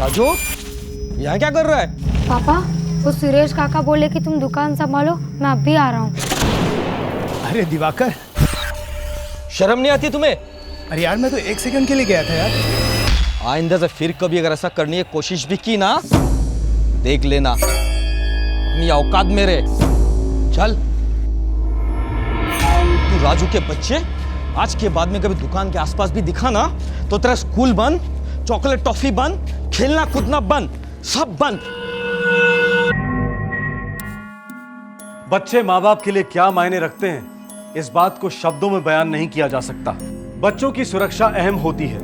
राजू, यहाँ क्या कर रहा है? पापा, वो सुरेश काका बोले कि तुम दुकान संभालो, मैं अब भी आ रहा हूँ। अरे दिवाकर, शर्म नहीं आती तुम्हें? अरे यार मैं तो 1 सेकंड के लिए गया था यार। आइंदा से फिर कभी अगर ऐसा करने की कोशिश भी की ना, देख लेना अपनी औकात में रहे। चल। तू राजू के बच्चे आज के बाद में कभी दुकान के आसपास भी दिखा ना, तो तेरा स्कूल बंद, चॉकलेट टॉफी बंद, खेलना कूदना बंद, सब बंद। बच्चे माँ बाप के लिए क्या मायने रखते हैं, इस बात को शब्दों में बयान नहीं किया जा सकता। बच्चों की सुरक्षा अहम होती है,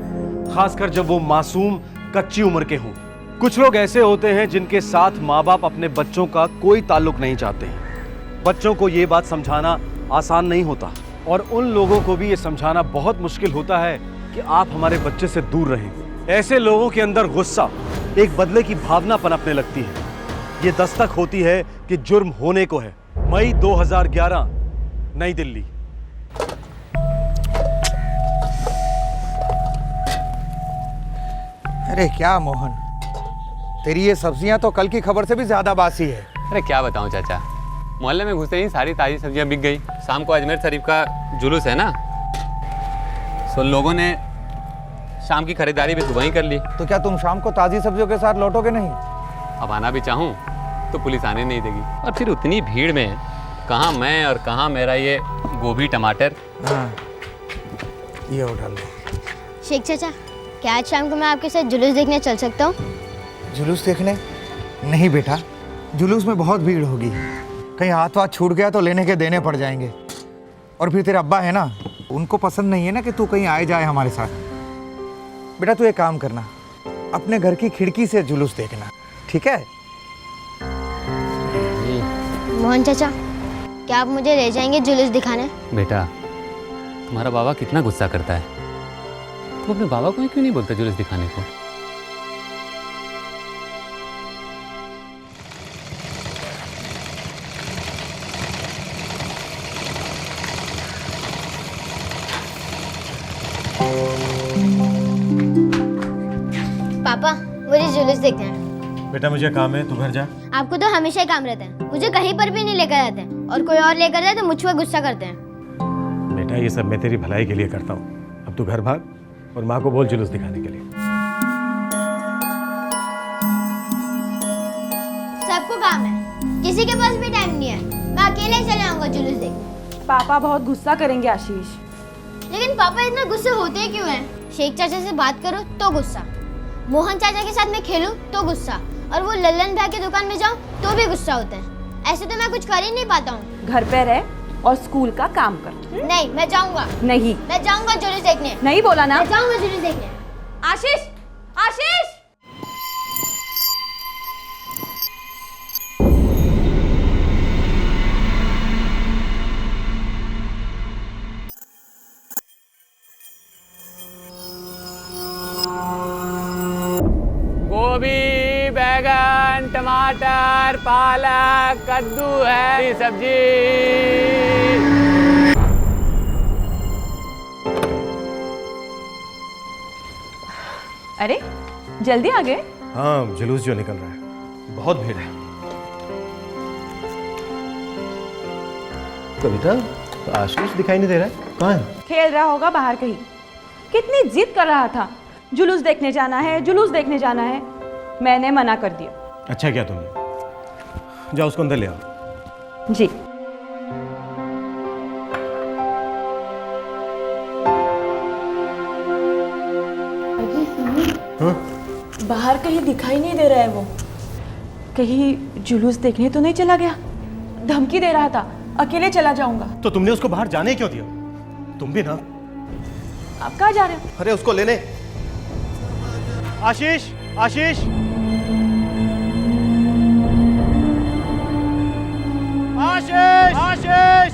खासकर जब वो मासूम कच्ची उम्र के हों। कुछ लोग ऐसे होते हैं जिनके साथ माँ बाप अपने बच्चों का कोई ताल्लुक नहीं चाहते हैं। बच्चों को ये बात समझाना आसान नहीं होता, और उन लोगों को भी ये समझाना बहुत मुश्किल होता है कि आप हमारे बच्चे से दूर रहें। ऐसे लोगों के अंदर गुस्सा, एक बदले की भावना पनपने लगती है। ये दस्तक होती है कि जुर्म होने को है। मई 2011, नई दिल्ली। अरे क्या मोहन, तेरी ये सब्जियां तो कल की खबर से भी ज्यादा बासी है। अरे क्या बताऊं चाचा, मोहल्ले में घुसते ही सारी ताज़ी सब्जियां बिक गई। शाम को अजमेर शरीफ का जुलूस है ना, सो लोगों ने शाम की खरीदारी भी सुबह ही कर ली। तो क्या तुम शाम को ताजी सब्जियों के साथ लौटोगे नहीं? अब आना भी चाहूँ तो पुलिस आने नहीं देगी, और फिर उतनी भीड़ में कहाँ मैं और कहाँ मेरा ये गोभी टमाटर। हाँ, ये डाल दो। शेख चाचा, क्या आज शाम को मैं आपके साथ जुलूस देखने चल सकता हूँ? जुलूस देखने? नहीं बेटा, जुलूस में बहुत भीड़ होगी, कहीं हाथ वाथ छूट गया तो लेने के देने पड़ जाएंगे। और फिर तेरे अब्बा है ना, उनको पसंद नहीं है ना कि तू कहीं आए जाए हमारे साथ। बेटा तू एक काम करना, अपने घर की खिड़की से जुलूस देखना, ठीक है? मोहन चाचा, क्या आप मुझे ले जाएंगे जुलूस दिखाने? बेटा, तुम्हारा बाबा कितना गुस्सा करता है, तुम अपने बाबा को ही क्यों नहीं बोलते जुलूस दिखाने को? पापा, मुझे जुलूस देखना है। बेटा मुझे काम है, तू घर जा। आपको तो हमेशा ही काम रहता है, मुझे कहीं पर भी नहीं लेकर जाते हैं, और कोई और लेकर जाए तो मुझ पर गुस्सा करते हैं। बेटा ये सब मैं तेरी भलाई के लिए करता हूँ। अब तू घर भाग और माँ को बोल जुलूस दिखाने के लिए। सबको काम है, किसी के पास भी टाइम नहीं है। मैं अकेले चले आऊंगा जुलूस देखने। पापा बहुत गुस्सा करेंगे आशीष। लेकिन पापा इतना गुस्से होते क्यों हैं? शेख चाचा से बात करो तो गुस्सा, मोहन चाचा के साथ मैं खेलूं तो गुस्सा, और वो लल्लन भाई की दुकान में जाऊं तो भी गुस्सा होते हैं। ऐसे तो मैं कुछ कर ही नहीं पाता हूँ। घर पे रह और स्कूल का काम कर। नहीं, मैं जाऊंगा। नहीं, मैं जाऊंगा जुलूस देखने। नहीं बोला ना? मैं जाऊंगा जुलूस देखने। आशीष, आशीष! गोभी, बैगन, टमाटर, पालक, कद्दू है सब्जी। अरे जल्दी आ गए? हाँ, जुलूस जो निकल रहा है, बहुत भीड़ है। कविता, आशीष दिखाई नहीं दे रहा है, कहाँ है? खेल रहा होगा बाहर कहीं। कितनी जिद कर रहा था, जुलूस देखने जाना है, जुलूस देखने जाना है। मैंने मना कर दिया। अच्छा किया तुमने, जाओ उसको अंदर ले आओ। जी। बाहर कहीं दिखाई नहीं दे रहा है वो। कहीं जुलूस देखने तो नहीं चला गया? धमकी दे रहा था, अकेले चला जाऊंगा। तो तुमने उसको बाहर जाने क्यों दिया? तुम भी ना। आप कहाँ जा रहे हो? अरे उसको लेने। आशीष, आशीष, आशीष, आशीष,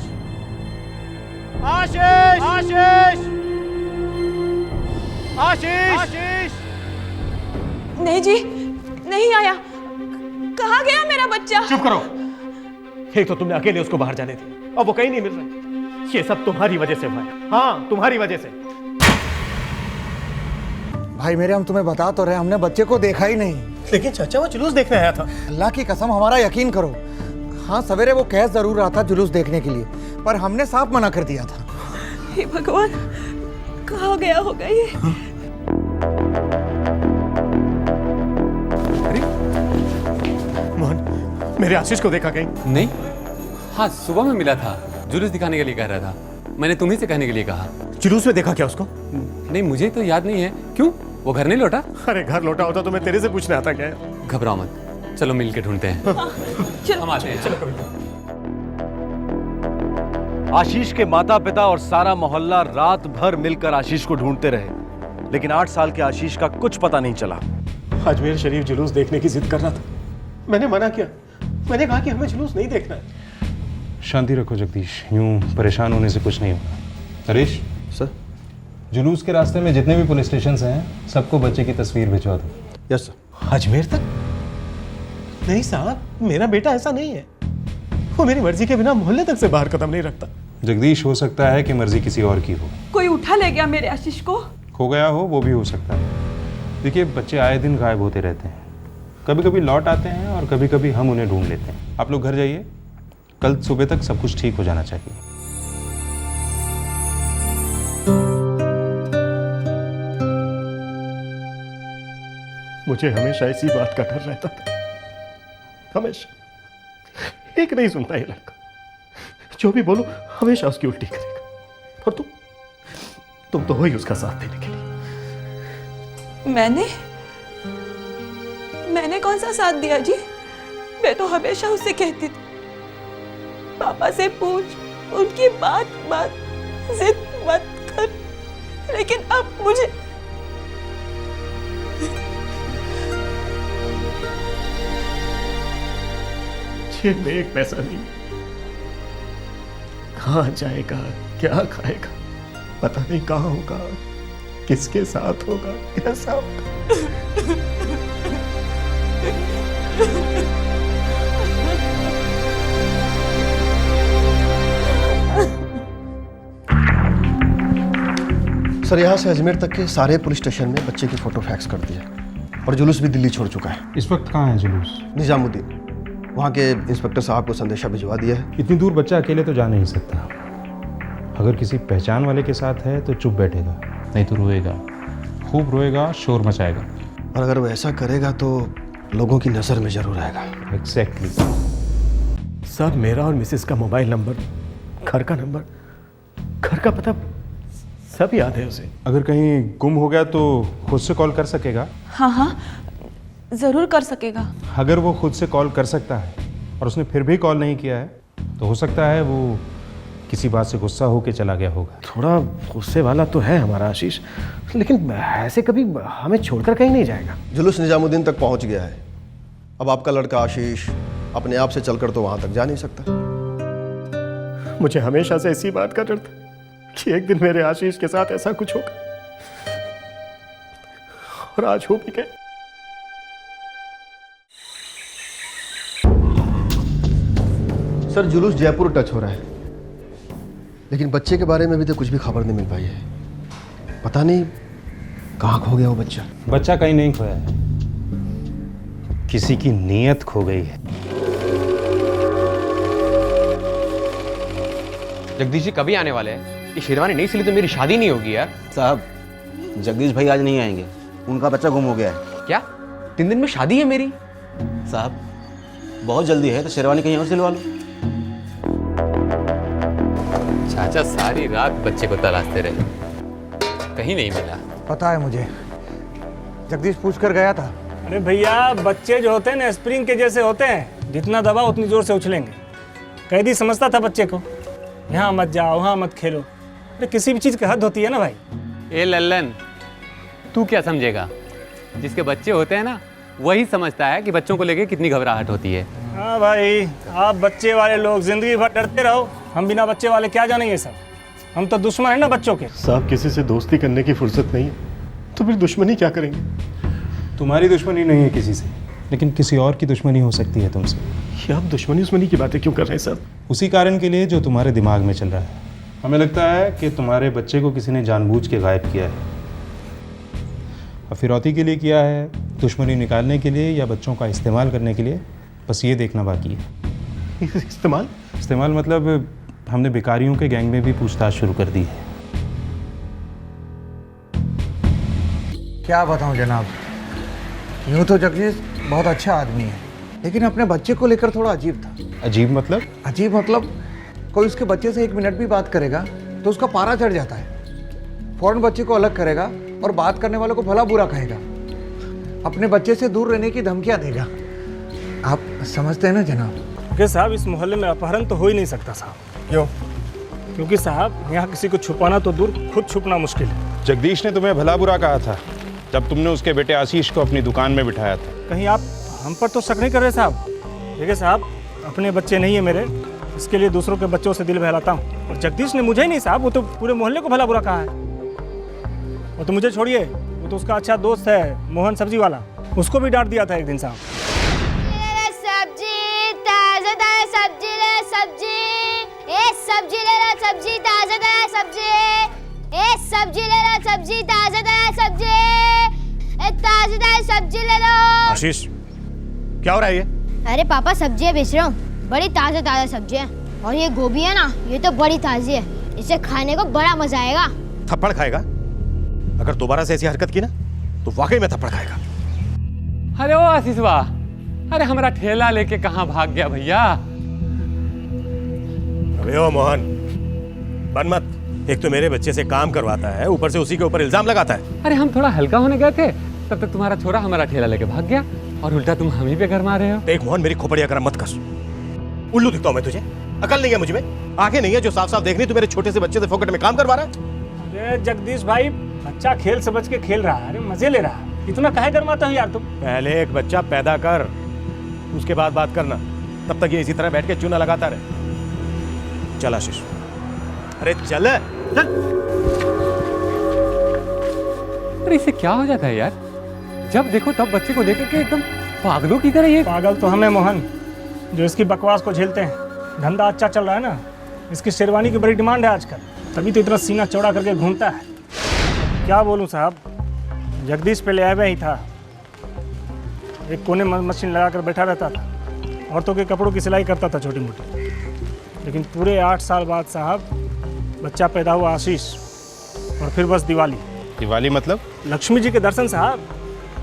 आशीष, आशीष, आशीष, आशीष। नहीं जी, नहीं आया। कहाँ गया मेरा बच्चा? चुप करो। एक तो तुमने अकेले उसको बाहर जाने दिया, अब वो कहीं नहीं मिल रहा। ये सब तुम्हारी वजह से हुआ है। हाँ, तुम्हारी वजह से। भाई मेरे, हम तुम्हें बता तो रहे, हमने बच्चे को देखा ही नहीं। लेकिन चाचा वो जुलूस देखने आया था। अल्लाह की कसम, हमारा यकीन करो। हाँ, सवेरे वो कह जरूर रहा था जुलूस देखने के लिए, पर हमने साफ मना कर दिया था। हे भगवान, कहाँ गया होगा ये? मोहन, मेरे आशीष को देखा कहीं? नहीं, हाँ सुबह में मिला था, जुलूस दिखाने के लिए कह रहा था। मैंने तुम्ही से कहने के लिए कहा। जुलूस में देखा क्या उसको? नहीं, मुझे तो याद नहीं है। क्यों, वो घर नहीं लौटा? अरे घर लौटा होता तो मैं तेरे से पूछने आता क्या? घबराओ मत, चलो मिल के ढूंढते हैं। हम आते हैं। चलो आशीष के माता पिता और सारा मोहल्ला रात भर मिलकर आशीष को ढूंढते रहे, लेकिन 8 साल के आशीष का कुछ पता नहीं चला। अजमेर शरीफ जुलूस देखने की जिद कर रहा था। मैंने मना किया। मैंने कहा कि हमें जुलूस नहीं देखना है। शांति रखो जगदीश, यूं परेशान होने से कुछ नहीं होगा। हरीश सर, जुलूस के रास्ते में जितने भी पुलिस स्टेशन हैं, सबको बच्चे की तस्वीर भिजवा दो। Yes sir. अजमेर तक? नहीं साहब, मेरा बेटा ऐसा नहीं है। वो मेरी मर्जी के बिना मोहल्ले तक से बाहर कदम नहीं रखता। जगदीश, हो सकता है कि मर्जी किसी और की हो, कोई उठा ले गया मेरे आशीष को। खो गया हो, वो भी हो सकता है। देखिए, बच्चे आए दिन गायब होते रहते हैं, कभी कभी लौट आते हैं और कभी कभी हम उन्हें ढूंढ लेते हैं। आप लोग घर जाइए, कल सुबह तक सब कुछ ठीक हो जाना चाहिए। मुझे हमेशा इसी बात का डर रहता था, हमेशा। एक नहीं सुनता ये लड़का, जो भी बोलो हमेशा उसकी उल्टी करेगा। और तुम तो हो ही उसका साथ देने के लिए। मैंने कौन सा साथ दिया जी? मैं तो हमेशा उसे कहती थी, पापा से पूछ, उनकी बात जिद मत कर। लेकिन अब मुझे जेब में एक पैसा नहीं, कहाँ जाएगा, क्या खाएगा, पता नहीं कहाँ होगा, किसके साथ होगा, कैसा होगा। सर, यहाँ से अजमेर तक के सारे पुलिस स्टेशन में बच्चे की फोटो फैक्स कर दिया और जुलूस भी दिल्ली छोड़ चुका है। इस वक्त कहाँ है जुलूस? निजामुद्दीन, वहाँ के इंस्पेक्टर साहब को संदेशा भिजवा दिया है। इतनी दूर बच्चा अकेले तो जा नहीं सकता। अगर किसी पहचान वाले के साथ है तो चुप बैठेगा, नहीं तो रोएगा, खूब रोएगा, शोर मचाएगा। और अगर वो ऐसा करेगा तो लोगों की नज़र में जरूर आएगा। एग्जैक्टली। सब मेरा और मिसेस का मोबाइल नंबर, घर का नंबर, घर का पता सब याद है उसे। अगर कहीं गुम हो गया तो खुद से कॉल कर सकेगा? हाँ, जरूर कर सकेगा। अगर वो खुद से कॉल कर सकता है और उसने फिर भी कॉल नहीं किया है, तो हो सकता है वो किसी बात से गुस्सा होकर चला गया होगा। थोड़ा गुस्से वाला तो है हमारा आशीष, लेकिन ऐसे कभी हमें छोड़कर कहीं नहीं जाएगा। जुलूस निजामुद्दीन तक पहुँच गया है। अब आपका लड़का आशीष अपने आप से चलकर तो वहाँ तक जा नहीं सकता। मुझे हमेशा से इसी बात का डर था कि एक दिन मेरे आशीष के साथ ऐसा कुछ होगा, और आज हो भी गया। सर, जुलूस जयपुर टच हो रहा है, लेकिन बच्चे के बारे में भी तो कुछ भी खबर नहीं मिल पाई है। पता नहीं कहाँ खो गया वो बच्चा। बच्चा कहीं नहीं खोया है, किसी की नीयत खो गई है। जगदीश जी कभी आने वाले हैं? ये शेरवानी नहीं सिली तो मेरी शादी नहीं होगी यार। साहब, जगदीश भाई आज नहीं आएंगे, उनका बच्चा गुम हो गया है। क्या 3 दिन में शादी है मेरी? साहब, बहुत जल्दी है तो शेरवानी कहीं और सिलवा लो। चाचा सारी रात बच्चे को तलाशते रहे, कहीं नहीं मिला। पता है मुझे, जगदीश पूछ कर गया था। अरे भैया, बच्चे जो होते हैं ना स्प्रिंग के जैसे होते हैं, जितना दबाओ उतनी जोर से उछलेंगे। कैदी समझता था बच्चे को, यहाँ मत जाओ, वहाँ मत खेलो। अरे किसी भी चीज़ की हद होती है ना भाई। ए लल्लन, तू क्या समझेगा? जिसके बच्चे होते हैं ना, वही समझता है कि बच्चों को लेके कितनी घबराहट होती है। हाँ भाई, आप बच्चे वाले लोग जिंदगी भर डरते रहो, हम बिना बच्चे वाले क्या जानेंगे सब। हम तो दुश्मन है ना बच्चों के। साहब, किसी से दोस्ती करने की फुर्सत नहीं है तो फिर दुश्मनी क्या करेंगे? तुम्हारी दुश्मनी नहीं है किसी से, लेकिन किसी और की दुश्मनी हो सकती है तुमसे। ये आप दुश्मनी की बातें क्यों कर रहे हैं सर? उसी कारण के लिए जो तुम्हारे दिमाग में चल रहा है। हमें लगता है कि तुम्हारे बच्चे को किसी ने जानबूझ के गायब किया है। अब फिरौती के लिए किया है, दुश्मनी निकालने के लिए या बच्चों का इस्तेमाल करने के लिए, बस ये देखना बाकी है। इस्तेमाल मतलब हमने भिखारियों के गैंग में भी पूछताछ शुरू कर दी है। क्या बताऊं जनाब, यूँ तो जगदीश बहुत अच्छा आदमी है, लेकिन अपने बच्चे को लेकर थोड़ा अजीब था। अजीब मतलब? अजीब मतलब कोई उसके बच्चे से 1 मिनट भी बात करेगा तो उसका पारा चढ़ जाता है। फौरन बच्चे को अलग करेगा और बात करने वालों को भला बुरा कहेगा। अपने बच्चे से दूर रहने की धमकियां देगा। आप समझते हैं ना जनाब? क्योंकि साहब इस मोहल्ले में अपहरण तो हो ही नहीं सकता साहब। क्यों? क्योंकि साहब यहाँ किसी को छुपाना तो दूर, खुद छुपना मुश्किल है। जगदीश ने तुम्हें भला बुरा कहा था जब तुमने उसके बेटे आशीष को अपनी दुकान में बिठाया था। कहीं आप हम पर तो शक नहीं कर रहे साहब? देखिए साहब, अपने बच्चे नहीं है मेरे, इसके लिए दूसरों के बच्चों से दिल बहलाता हूँ। और जगदीश ने मुझे ही नहीं साहब, वो तो पूरे मोहल्ले को भला बुरा कहा है। वो तो मुझे छोड़िए, वो तो उसका अच्छा दोस्त है मोहन सब्जी वाला, उसको भी डांट दिया था एक दिन साहब। सब्जी ताजा ताजा सब्जी ले सब्जी, ए सब्जी ले लो सब्जी ताजा ताजा सब्जी, ए सब्जी ले लो सब्जी ताजा ताजा सब्जी, ए ताजा ताजा सब्जी ले लो। आशीष, क्या हो रहा है ये? अरे पापा सब्जियां बेच रहा हूँ, बड़ी ताजा ताजा सब्जी है। और ये गोभी है ना, ये तो बड़ी ताजी है, इसे खाने को बड़ा मजा आएगा। थप्पड़ खाएगा? अगर दोबारा से ऐसी हरकत की ना तो वाकई में थप्पड़ खाएगा। अरे ओ आशीष वाह, अरे हमारा ठेला लेके कहाँ भाग गया भैया? अबे ओ मोहन, बन मत। एक तो मेरे बच्चे से काम करवाता है, ऊपर से उसी के ऊपर इल्जाम लगाता है। अरे हम थोड़ा हल्का होने गए थे, तब तक तुम्हारा छोरा हमारा ठेला लेके भाग गया और उल्टा तुम हम ही पे घर मारे हो। देख मोहन, मेरी खोपड़िया गरम मत कर। उल्लू दिखता हूं मैं तुझे? अकल नहीं है मुझ में? आंखें नहीं है जो साफ साफ देख रही? तू मेरे छोटे से बच्चे से फोकट में काम करवा रहा है? अरे जगदीश भाई, बच्चा खेल समझ के खेल रहा है, अरे मजे ले रहा है, इतना काहे गरमाता हो यार तुम? पहले एक बच्चा पैदा कर, उसके बाद बात करना। तब तक ये इसी तरह बैठ के चूना लगाता रहे। चल आशीष, अरे चल चल। अरे इससे क्या हो जाता है यार? जब देखो तब बच्चे को लेकर के एकदम पागलों की तरह। ये पागल तो हमें मोहन, जो इसकी बकवास को झेलते हैं। धंधा अच्छा चल रहा है ना, इसकी शेरवानी की बड़ी डिमांड है आजकल, तभी तो इतना सीना चौड़ा करके घूमता है। क्या बोलूं साहब, जगदीश पहले आया ही था, एक कोने में मशीन लगा कर बैठा रहता था, औरतों के कपड़ों की सिलाई करता था छोटी मोटी। लेकिन पूरे 8 साल बाद साहब बच्चा पैदा हुआ आशीष, और फिर बस दिवाली। दिवाली मतलब? लक्ष्मी जी के दर्शन साहब।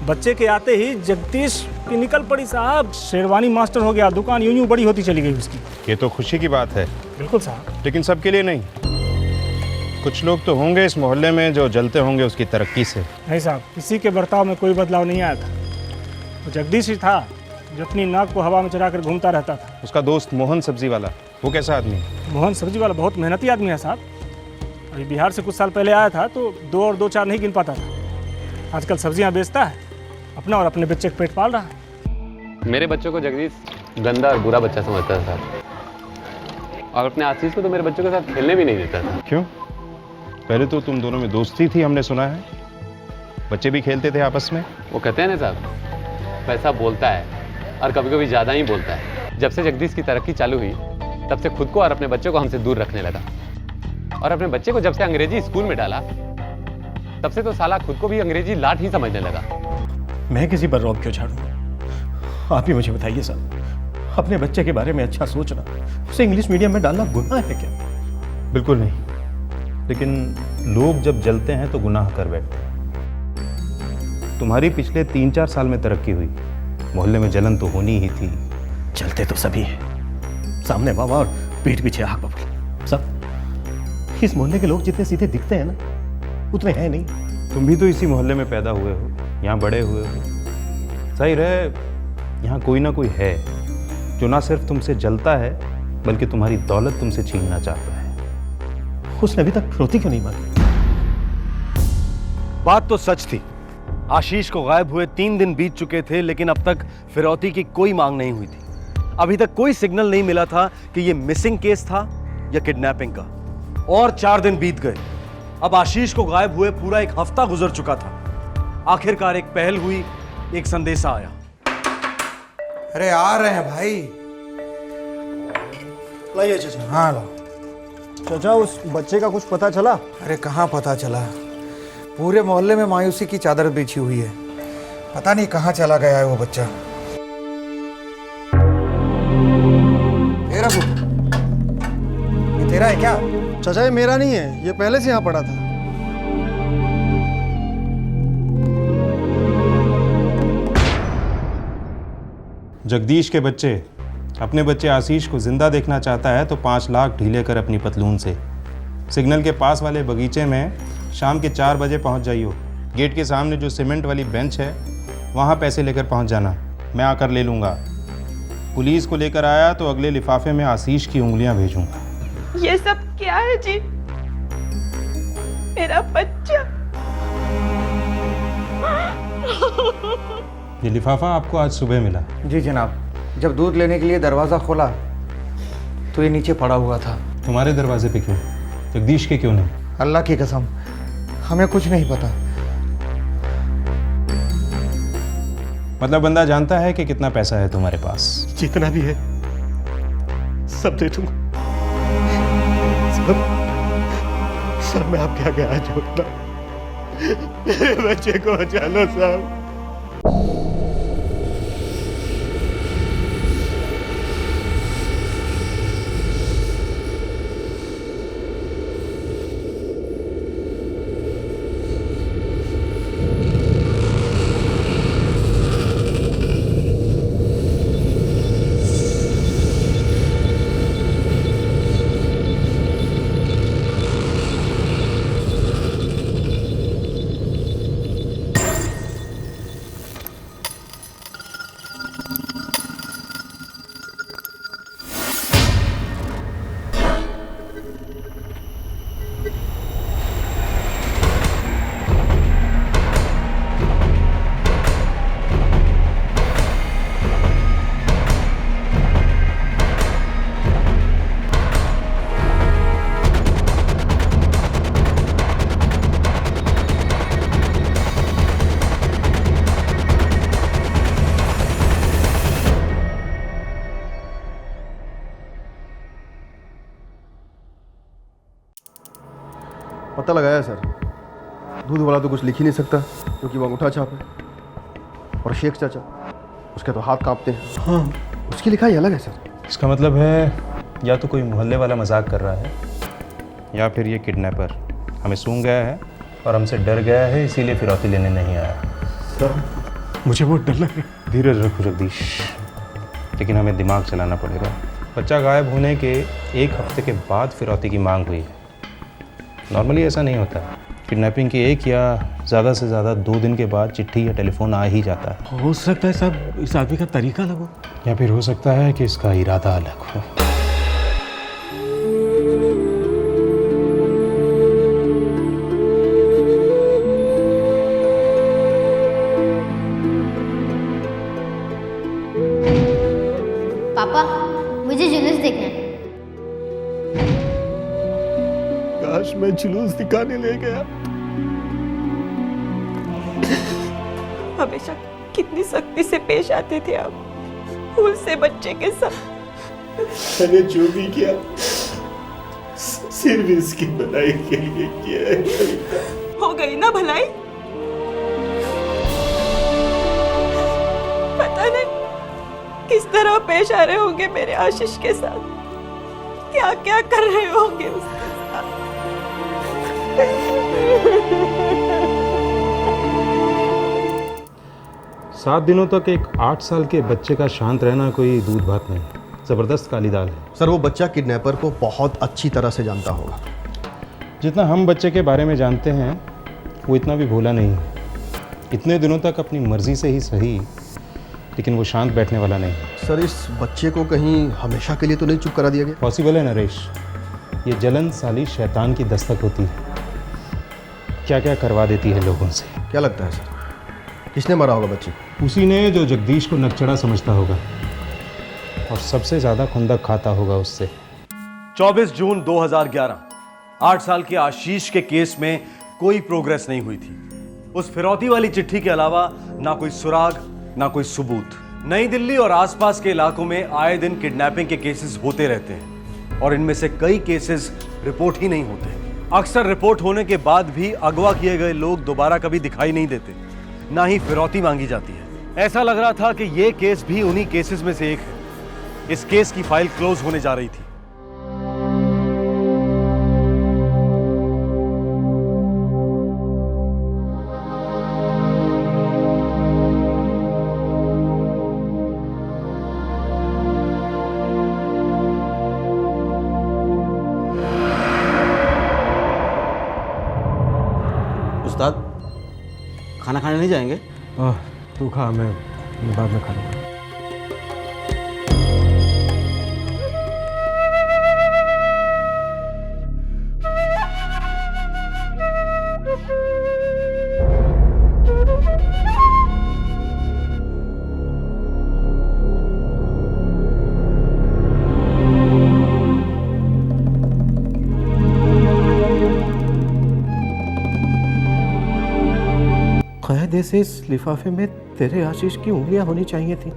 बच्चे के आते ही जगदीश की निकल पड़ी साहब, शेरवानी मास्टर हो गया, दुकान यूं यूं बड़ी होती चली गई उसकी। ये तो खुशी की बात है। बिल्कुल साहब, लेकिन सबके लिए नहीं। कुछ लोग तो होंगे इस मोहल्ले में जो जलते होंगे उसकी तरक्की से। नहीं साहब, किसी के बर्ताव में कोई बदलाव नहीं आया था। तो जगदीश ही था जो अपनी नाक को हवा में चढ़ाकर घूमता रहता था। उसका दोस्त मोहन सब्जी वाला, वो कैसा आदमी है? मोहन सब्जी वाला बहुत मेहनती आदमी है साहब। अभी बिहार से कुछ साल पहले आया था तो 2 और 2 4 नहीं गिन पाता था। आजकल सब्जियां बेचता है, अपना और अपने बच्चे का पेट पाल रहा है। मेरे बच्चों को जगदीश गंदा और बुरा बच्चा समझता था सर, और अपने आशीष को तो मेरे बच्चों के साथ खेलने भी नहीं देता था। क्यों? पहले तो तुम दोनों में दोस्ती थी, हमने सुना है। बच्चे भी खेलते थे आपस में। वो कहते हैं ना साहब, पैसा बोलता है और कभी कभी ज़्यादा ही बोलता है। जब से जगदीश की तरक्की चालू हुई तब से खुद को और अपने बच्चों को हमसे दूर रखने लगा, और अपने बच्चे को जब से अंग्रेजी स्कूल में डाला तब से तो साला खुद को भी अंग्रेजी लाट ही समझने लगा। मैं किसी पर रौब क्यों झाड़ूं? आप ही मुझे बताइए साहब, अपने बच्चे के बारे में अच्छा सोचना, उसे इंग्लिश मीडियम में डालना गुनाह है क्या? बिल्कुल नहीं, लेकिन लोग जब जलते हैं तो गुनाह कर बैठते हैं। तुम्हारी पिछले 3-4 साल में तरक्की हुई, मोहल्ले में जलन तो होनी ही थी। चलते तो सभी हैं, सामने मामा और पीठ पीछे आग बबूला सब। इस मोहल्ले के लोग जितने सीधे दिखते हैं ना, उतने हैं नहीं। तुम भी तो इसी मोहल्ले में पैदा हुए हो, यहाँ बड़े हुए हो। जाहिर है यहाँ कोई ना कोई है जो ना सिर्फ तुमसे जलता है बल्कि तुम्हारी दौलत तुमसे छीनना चाहता है। उसने अभी तक फिरौती क्यों नहीं मांगी? बात तो सच थी, आशीष को गायब हुए 3 दिन बीत चुके थे, लेकिन अब तक फिरौती की कोई मांग नहीं हुई थी। अभी तक कोई सिग्नल नहीं मिला था कि यह मिसिंग केस था या किडनैपिंग का। और 4 दिन बीत गए, अब आशीष को गायब हुए पूरा 1 हफ्ता गुजर चुका था। आखिरकार एक पहल हुई, एक संदेशा आया। अरे आ रहे हैं भाई। लाइए चाचा। हाँ लो। चाचा, उस बच्चे का कुछ पता चला? अरे कहाँ पता चला, पूरे मोहल्ले में मायूसी की चादर बिछी हुई है। पता नहीं कहाँ चला गया है वो बच्चा। रघु, ये तेरा है क्या? चाचा ये मेरा नहीं है, ये पहले से यहाँ पड़ा था। जगदीश के बच्चे अपने बच्चे आशीष को जिंदा देखना चाहता है तो 5 लाख ढीले कर अपनी पतलून से सिग्नल के पास वाले बगीचे में शाम के 4 बजे पहुंच जाइयो। गेट के सामने जो सीमेंट वाली बेंच है वहां पैसे लेकर पहुंच जाना, मैं आकर ले लूँगा। पुलिस को लेकर आया तो अगले लिफाफे में आशीष की उंगलियां भेजूंगा। ये सब क्या है जी? मेरा बच्चा। ये लिफाफा आपको आज सुबह मिला? जी जनाब, जब दूध लेने के लिए दरवाज़ा खोला तो ये नीचे पड़ा हुआ था। तुम्हारे दरवाजे पे क्यों, जगदीश के क्यों नहीं? अल्लाह की कसम हमें कुछ नहीं पता। मतलब बंदा जानता है कि कितना पैसा है तुम्हारे पास? जितना भी है सब दे दूंगा। सब मैं आपके आगे आ जाऊंगा। मेरे बच्चे को बचा लो साहब। पता लगाया सर, दूध वाला तो कुछ लिख ही नहीं सकता क्योंकि वो अंगूठा छाप है। और शेख चाचा, उसके तो हाथ कांपते हैं। हाँ, उसकी लिखाई अलग है सर। इसका मतलब है या तो कोई मोहल्ले वाला मजाक कर रहा है या फिर ये किडनैपर हमें सूंघ गया है और हमसे डर गया है, इसीलिए फिरौती लेने नहीं आया। सर मुझे बहुत डर लग रहा है। धीरज रखो जगदीश, लेकिन हमें दिमाग चलाना पड़ेगा। बच्चा गायब होने के 1 हफ्ते के बाद फिरौती की मांग हुई है। नॉर्मली ऐसा नहीं होता। किडनैपिंग के 1 या ज़्यादा से ज़्यादा 2 दिन के बाद चिट्ठी या टेलीफोन आ ही जाता है। हो सकता है साहब इस आदमी का तरीका अलग हो, या फिर हो सकता है कि इसका इरादा अलग हो। पापा मुझे जुलूस देखना है। काश मैं जुलूस दिखाने ले गया। हमेशा कितनी सख्ती से पेश आते थे आप फूल से बच्चे के साथ। मैंने जो भी किया सिर्फ इसकी भलाई के लिए किया है। हो गई ना भलाई? पता नहीं किस तरह पेश आ रहे होंगे मेरे आशीष के साथ, क्या क्या कर रहे होंगे उसके साथ। 7 दिनों तक एक 8 साल के बच्चे का शांत रहना कोई दूध भात नहीं, ज़बरदस्त काली दाल है। सर वो बच्चा किडनैपर को बहुत अच्छी तरह से जानता होगा। जितना हम बच्चे के बारे में जानते हैं वो इतना भी भोला नहीं है। इतने दिनों तक अपनी मर्जी से ही सही, लेकिन वो शांत बैठने वाला नहीं है। सर इस बच्चे को कहीं हमेशा के लिए तो नहीं चुप करा दिया गया? पॉसिबल है नरेश, ये जलन साली शैतान की दस्तक होती है, क्या क्या करवा देती है लोगों से। क्या लगता है सर किसने मारा होगा बच्चे? उसी ने जो जगदीश को नकचड़ा समझता होगा और सबसे ज़्यादा खुंदक खाता होगा उससे। 24 जून 2011 8 साल के आशीष के केस में कोई प्रोग्रेस नहीं हुई थी। उस फिरौती वाली चिट्ठी के अलावा ना कोई सुराग ना कोई सबूत। नई दिल्ली और आसपास के इलाकों में आए दिन किडनैपिंग के केसेस होते रहते हैं और इनमें से कई केसेस रिपोर्ट ही नहीं होते। अक्सर रिपोर्ट होने के बाद भी अगवा किए गए लोग दोबारा कभी दिखाई नहीं देते, ना ही फिरौती मांगी जाती है। ऐसा लग रहा था कि यह केस भी उन्हीं केसेस में से एक है। इस केस की फाइल क्लोज होने जा रही थी। उस्ताद खाना खाने नहीं जाएंगे? तू खा, मैं बाद में खा लूँगा। कायदे से इस लिफाफे में तेरे आशीष की उंगलियां होनी चाहिए थी,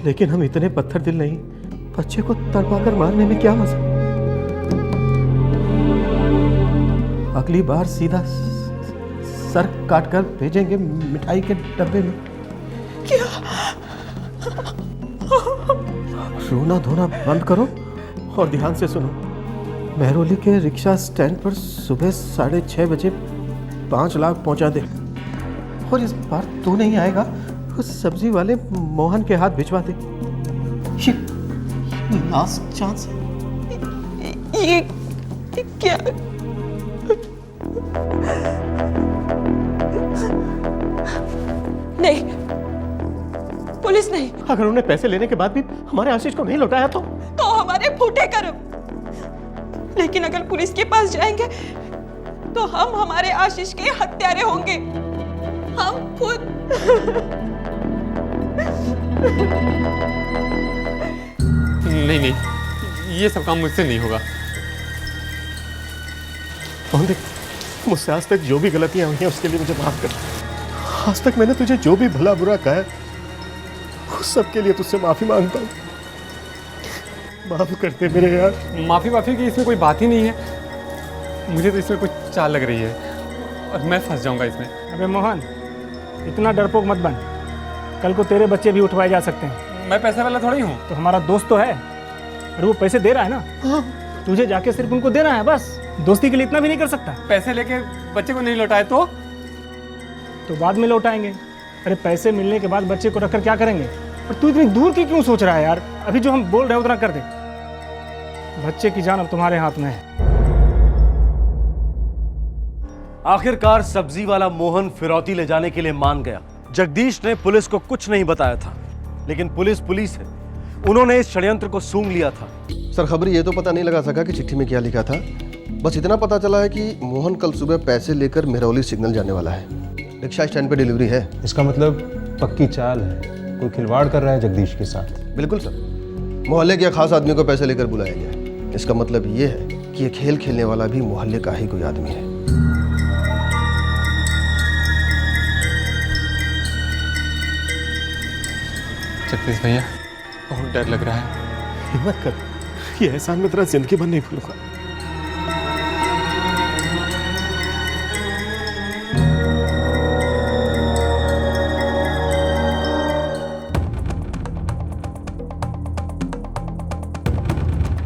लेकिन हम इतने पत्थर दिल नहीं। बच्चे को तड़पाकर मारने में क्या मजा। अगली बार सीधा सर काटकर भेजेंगे मिठाई के डब्बे में। क्या? रोना धोना बंद करो और ध्यान से सुनो। मेहरौली के रिक्शा स्टैंड पर सुबह 6:30 बजे 5 लाख पहुंचा दे, और इस बार तू नहीं आएगा, उस सब्जी वाले मोहन के हाथ भिजवा दे। ये लास्ट चांस। ये क्या? नहीं, पुलिस नहीं। अगर उन्हें पैसे लेने के बाद भी हमारे आशीष को नहीं लौटाया तो हमारे फूटे कर्म। लेकिन अगर पुलिस के पास जाएंगे तो हम हमारे आशीष के हत्यारे होंगे, हम खुद। नहीं नहीं, ये सब काम मुझसे नहीं होगा। मोहन देख, मुझसे आज तक जो भी गलतियां हुई हैं उसके लिए मुझे माफ कर। आज तक मैंने तुझे जो भी भला बुरा कहा है, उस सब के लिए तुझसे माफी मांगता हूँ। माफ करते मेरे यार। माफी की इसमें कोई बात ही नहीं है। मुझे तो इसमें कुछ चाल लग रही है और मैं फंस जाऊंगा इसमें। अबे मोहन, इतना डरपोक मत बन। कल को तेरे बच्चे भी उठवाए जा सकते हैं। मैं पैसे वाला थोड़ा ही हूँ। तो हमारा दोस्त तो है, और वो पैसे दे रहा है ना। तुझे जाके सिर्फ उनको देना है बस। दोस्ती के लिए इतना भी नहीं कर सकता। पैसे लेके बच्चे को नहीं लौटाए तो बाद में लौटाएंगे। अरे पैसे मिलने के बाद बच्चे को रखकर क्या करेंगे? और तू इतनी दूर की क्यों सोच रहा है यार? अभी जो हम बोल रहे हैं उतना कर दे। बच्चे की जान अब तुम्हारे हाथ में है। आखिरकार सब्जी वाला मोहन फिरौती ले जाने के लिए मान गया। जगदीश ने पुलिस को कुछ नहीं बताया था, लेकिन पुलिस है। उन्होंने इस षड्यंत्र को सूंघ लिया था। सर, खबर ये तो पता नहीं लगा सका कि चिट्ठी में क्या लिखा था। बस इतना पता चला है कि मोहन कल सुबह पैसे लेकर मेहरौली सिग्नल जाने वाला है। रिक्शा स्टैंड पे डिलीवरी है। इसका मतलब पक्की चाल है, कोई खिलवाड़ कर रहा है जगदीश के साथ। बिल्कुल सर, मोहल्ले के खास आदमी को पैसे लेकर बुलाया गया है। इसका मतलब ये है कि ये खेल खेलने वाला भी मोहल्ले का ही कोई आदमी है। जगदीश भैया, बहुत डर लग रहा है। हिम्मत कर, ये एहसान मैं तेरा जिंदगी भर नहीं भूलूंगा।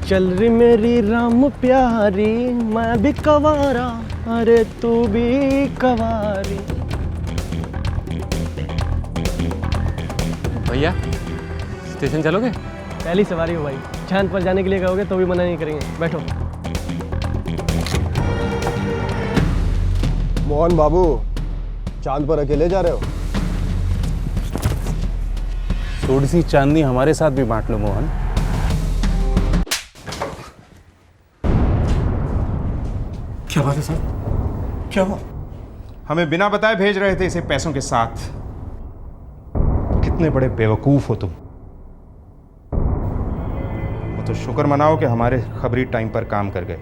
चल रे मेरी राम प्यारी, मैं भी कवारा, अरे तू भी कवारी। भैया, स्टेशन चलोगे? पहली सवारी हो भाई, चांद पर जाने के लिए कहोगे तो भी मना नहीं करेंगे। बैठो। मोहन बाबू, चांद पर अकेले जा रहे हो? थोड़ी सी चांदनी हमारे साथ भी बांट लो मोहन। क्या बात है साहब, क्या हुआ? हमें बिना बताए भेज रहे थे इसे पैसों के साथ। कितने बड़े बेवकूफ हो तुम। वो तो शुक्र मनाओ कि हमारे खबरी टाइम पर काम कर गए।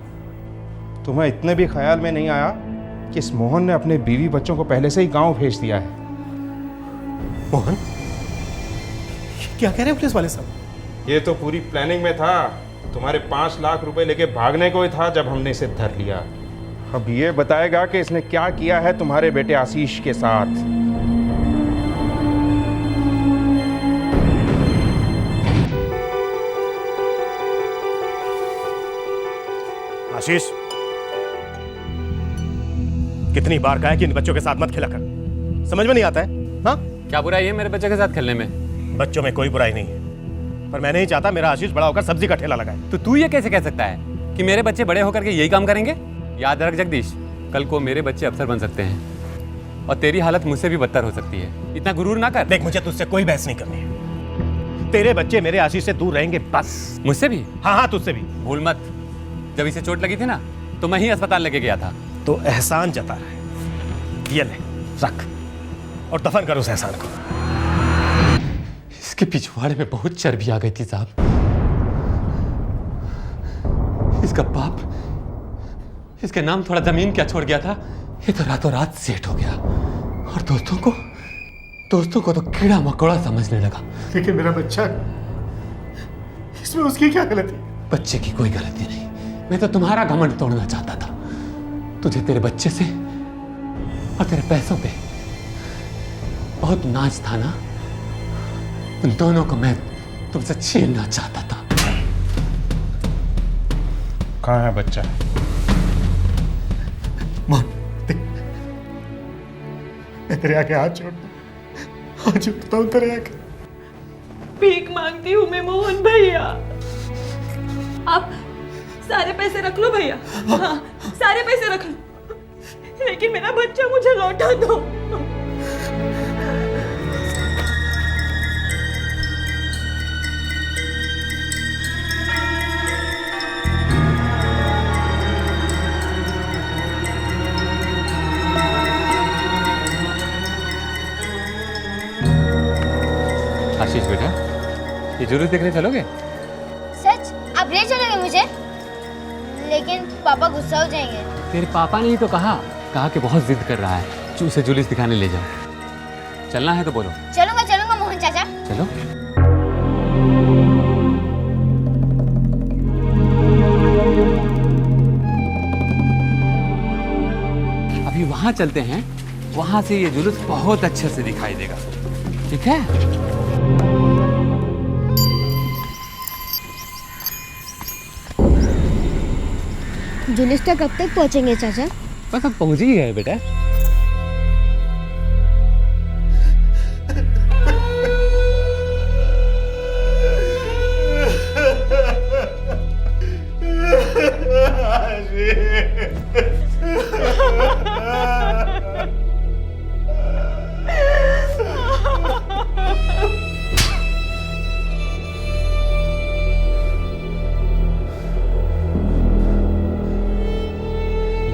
तुम्हें इतने भी ख्याल में नहीं आया कि इस मोहन ने अपने बीवी बच्चों को पहले से ही गांव भेज दिया है। मोहन, क्या कह रहे हैं पुलिस वाले साहब? ये तो पूरी प्लानिंग में था। तुम्हारे 5 लाख रुपए लेके भागने को ही था जब हमने इसे धर लिया। अब ये बताएगा कि इसने क्या किया है तुम्हारे बेटे आशीष के साथ। आशीष, कितनी बार कहा है कि इन बच्चों के साथ मत खेला कर, समझ में नहीं आता है? हाँ, क्या बुराई है मेरे बच्चे के साथ खेलने में? बच्चों में कोई बुराई नहीं है, पर मैं नहीं चाहता मेरा आशीष बड़ा होकर सब्जी का ठेला लगाए। तो तू ये कैसे कह सकता है कि मेरे बच्चे बड़े होकर के यही काम करेंगे? याद रख जगदीश, कल को मेरे बच्चे अफसर बन सकते हैं और तेरी हालत मुझसे भी बदतर हो सकती है। इतना गुरूर ना कर। देख, मुझे तुझसे कोई बहस नहीं करनी है। तेरे बच्चे मेरे आशीष से दूर रहेंगे बस। मुझसे भी? हाँ हाँ, तुझसे भी। भूल मत, जब इसे चोट लगी थी ना तो मैं ही अस्पताल लेके गया था। तो एहसान जता रहा है, ये ले रख और दफन कर उस एहसान को। इसके पिछवाड़े में बहुत चर्बी आ गई थी साहब। इसका बाप इसके नाम थोड़ा जमीन क्या छोड़ गया था, ये तो रातों रात सेट हो गया और दोस्तों को तो कीड़ा मकोड़ा समझने लगा। लेकिन मेरा बच्चा, इसमें उसकी क्या गलती? बच्चे की कोई गलती नहीं, मैं तो तुम्हारा घमंड तोड़ना चाहता था। तुझे तेरे बच्चे से और तेरे पैसों पे बहुत नाज था ना, उन दोनों को मैं तुमसे छीनना चाहता था। कहाँ है बच्चा? मोहन, मैं तेरे आगे हाथ जोड़ता हूँ तेरे आगे। भीख मांगती हूँ मैं मोहन भैया, आप सारे पैसे रख लो भैया। हाँ, सारे पैसे रख लो, लेकिन मेरा बच्चा मुझे लौटा दो। आशीष बेटा, ये जुलूस देखने चलोगे? सच? आप ले चलोगे मुझे? लेकिन पापा गुस्सा हो जाएंगे। तेरे पापा ने ही तो कहा कि बहुत जिद कर रहा है, उसे जुलूस दिखाने ले जाओ। चलना है तो बोलो। चलूंगा मोहन चाचा। चलो। अभी वहां चलते हैं, वहां से ये जुलूस बहुत अच्छे से दिखाई देगा, ठीक है? जुलूस तक कब तक पहुंचेंगे चाचा? बस अब पहुंच ही गए बेटा।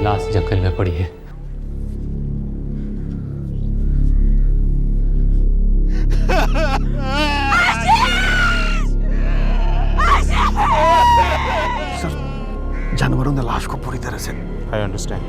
लाश जंगल में पड़ी है। सर, जानवरों ने लाश को पूरी तरह से। I understand.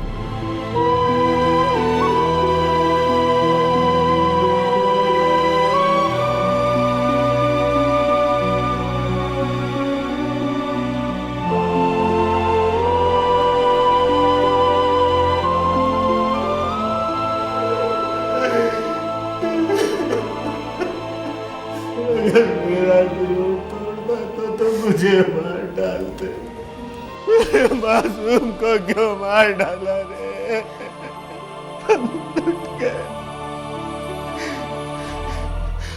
मेरा दिल तोड़ता तो मुझे मार डालते। मासूम को क्यों मार डाला रे?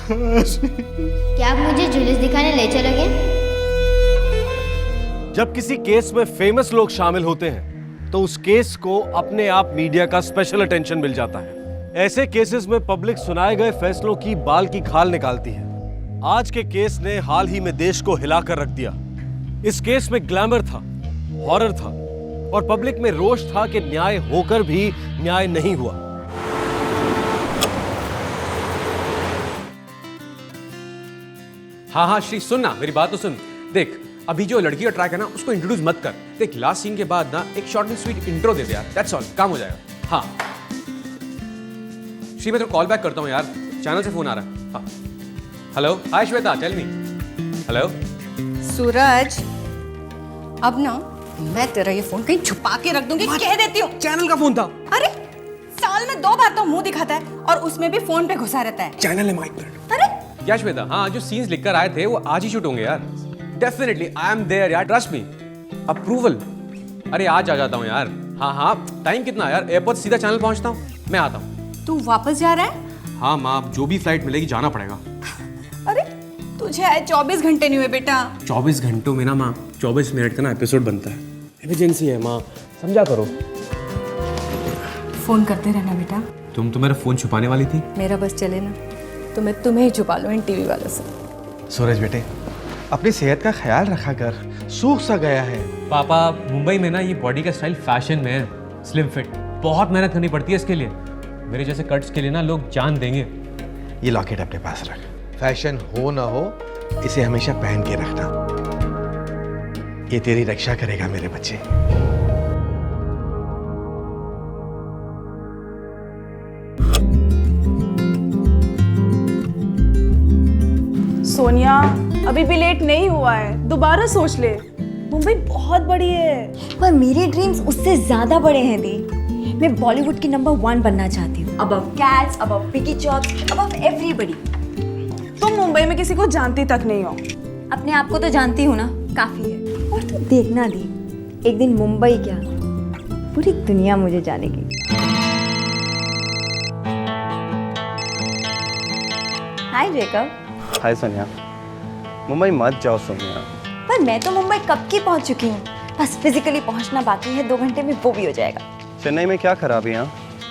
क्या आप मुझे जुलूस दिखाने ले चलोगे? जब किसी केस में फेमस लोग शामिल होते हैं तो उस केस को अपने आप मीडिया का स्पेशल अटेंशन मिल जाता है। ऐसे केसेस में पब्लिक सुनाए गए फैसलों की बाल की खाल निकालती है। आज के केस ने हाल ही में देश को हिलाकर रख दिया। इस केस में ग्लैमर था, हॉरर था और पब्लिक में रोष था कि न्याय होकर भी न्याय नहीं हुआ। हाँ श्री, सुन ना, मेरी बात तो सुन। देख, अभी जो लड़की का ट्रैक है ना, उसको इंट्रोड्यूस मत कर। देख, लास्ट सीन के बाद ना एक शॉर्ट एंड स्वीट इंट्रो दे दे यार, दैट्स ऑल, काम हो जाएगा। हाँ श्री, मैं तो कॉल बैक करता हूँ यार, चैनल से फोन आ रहा है। हाँ, हेलो, हाय श्वेता, टेल मी। हेलो सूरज, अब ना मैं तेरा ये फोन कहीं छुपा के रख दूंगी, कह देती हूँ। चैनल का फोन था। अरे साल में 2 बार तो मुंह दिखाता है और उसमें भी फोन पे घुसा रहता है। चैनल है माइक। अरे क्या श्वेता, हाँ जो सीन्स लिखकर आए थे वो आज ही शूट होंगे यार। डेफिनेटली आई एम देयर यार, ट्रस्ट मी। अप्रूवल, अरे आज आ जाता हूँ यार। हाँ, टाइम कितना यार, एयरपोर्ट सीधा चैनल पहुँचता हूँ, मैं आता हूँ। तू वापस जा रहा है? हाँ माँ, जो भी फ्लाइट मिलेगी जाना पड़ेगा। अरे तुझे आए 24 घंटे नहीं हुए बेटा। 24 घंटों में ना माँ 24 मिनट का ना एपिसोड बनता है। इमरजेंसी है माँ, समझा करो। फोन करते रहना बेटा। तुम तो मेरा फोन छुपाने वाली थी। मेरा बस चले ना तो मैं तुम्हें ही छुपा लूँ इन टीवी वालों से। सूरज बेटे, अपनी सेहत का ख्याल रखा कर, सूख सा गया है। पापा, मुंबई में ना ये बॉडी का स्टाइल फैशन में है, स्लिम फिट। बहुत मेहनत करनी पड़ती है इसके लिए। मेरे जैसे कट्स के लिए ना लोग जान देंगे। ये लॉकेट अपने पास रख, फैशन हो ना हो इसे हमेशा पहन के रखना। ये तेरी रक्षा करेगा मेरे बच्चे। सोनिया, अभी भी लेट नहीं हुआ है, दोबारा सोच ले। मुंबई बहुत बड़ी है। पर मेरे ड्रीम्स उससे ज्यादा बड़े हैं दी। मैं बॉलीवुड की नंबर 1 बनना चाहती हूँ, अबव कैट्स, अबव पिकी चॉप्स, अबव एवरीबॉडी। तुम मुंबई में किसी को जानती तक नहीं हो। अपने आप को तो जानती हूँ ना, काफी है। और तू देखना दी, एक दिन मुंबई क्या पूरी दुनिया मुझे जानेगी। हाय जेकब। हाय सोनिया। मुंबई मत जाओ सोनिया। पर मैं तो मुंबई कब की पहुंच चुकी हूँ, बस फिजिकली पहुंचना बाकी है। 2 घंटे में वो भी हो जाएगा। चेन्नई में क्या खराबी है?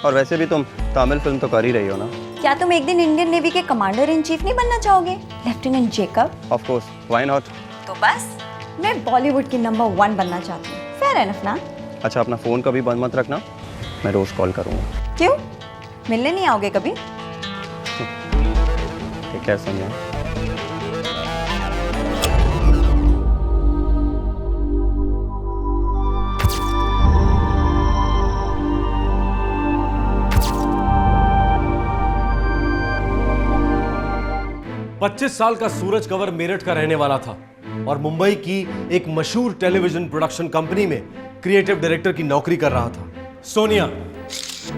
और वैसे भी तुम तमिल फिल्म तो कर ही रही हो ना। क्या तुम एक दिन इंडियन नेवी के कमांडर इन चीफ नहीं बनना चाहोगे, lieutenant Jacob? Of course, why not. तो बस मैं बॉलीवुड की नंबर 1 बनना चाहती हूँ। फेयर एनफ ना? अच्छा, अपना फोन कभी बंद मत रखना, मैं रोज कॉल करूँगा। क्यों, मिलने नहीं आओगे कभी? ठीक है सोनिया। पच्चीस साल का सूरज कंवर मेरठ का रहने वाला था और मुंबई की एक मशहूर टेलीविजन प्रोडक्शन कंपनी में क्रिएटिव डायरेक्टर की नौकरी कर रहा था। सोनिया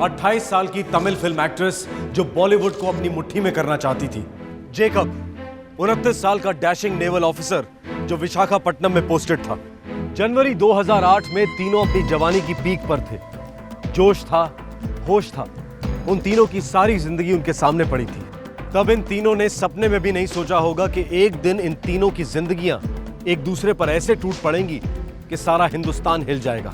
28 साल की तमिल फिल्म एक्ट्रेस जो बॉलीवुड को अपनी मुट्ठी में करना चाहती थी। जेकब 29 साल का डैशिंग नेवल ऑफिसर जो विशाखापट्टनम में पोस्टेड था। जनवरी 2008 में तीनों अपनी जवानी की पीक पर थे। जोश था, होश था, उन तीनों की सारी जिंदगी उनके सामने पड़ी थी। तब इन तीनों ने सपने में भी नहीं सोचा होगा कि एक दिन इन तीनों की जिंदगियां एक दूसरे पर ऐसे टूट पड़ेंगी कि सारा हिंदुस्तान हिल जाएगा।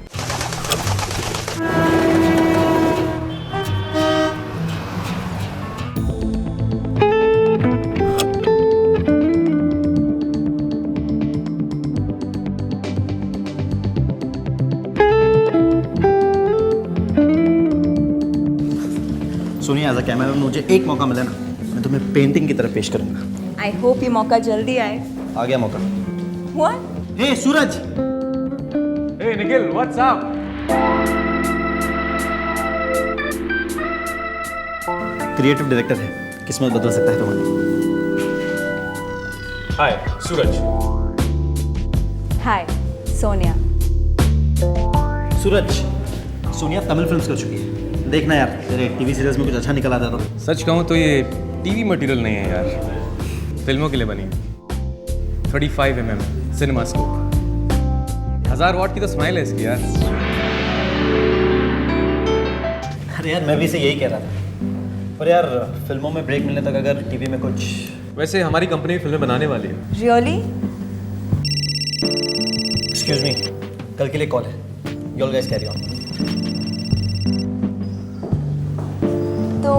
सोनिया, एज अ कैमरा मुझे एक मौका मिला ना, मैं तुम्हें पेंटिंग की तरफ पेश करूंगा। आई होप ये मौका जल्दी आए। आ गया मौका। What? Hey Suraj. Hey Nikhil, what's up? Creative director है, किस्मत बदल सकता है तुम्हारी। Hi Suraj. Hi Sonia. Suraj, Sonia Tamil films कर चुकी है। देखना यार, तेरे टीवी सीरीज में कुछ अच्छा निकल आता तो। सच कहूँ तो ये टीवी मटेरियल नहीं है यार, फिल्मों के लिए बनी। 35 mm सिनेमा स्कोप, 1000 वॉट की तो स्माइल है इसकी यार। अरे यार, मैं भी इसे यही कह रहा था, पर यार फिल्मों में ब्रेक मिलने तक अगर टीवी में कुछ। वैसे हमारी कंपनी फिल्में बनाने वाली है। रियली? एक्सक्यूज मी, कल के लिए कॉल है। You all guys carry on. तो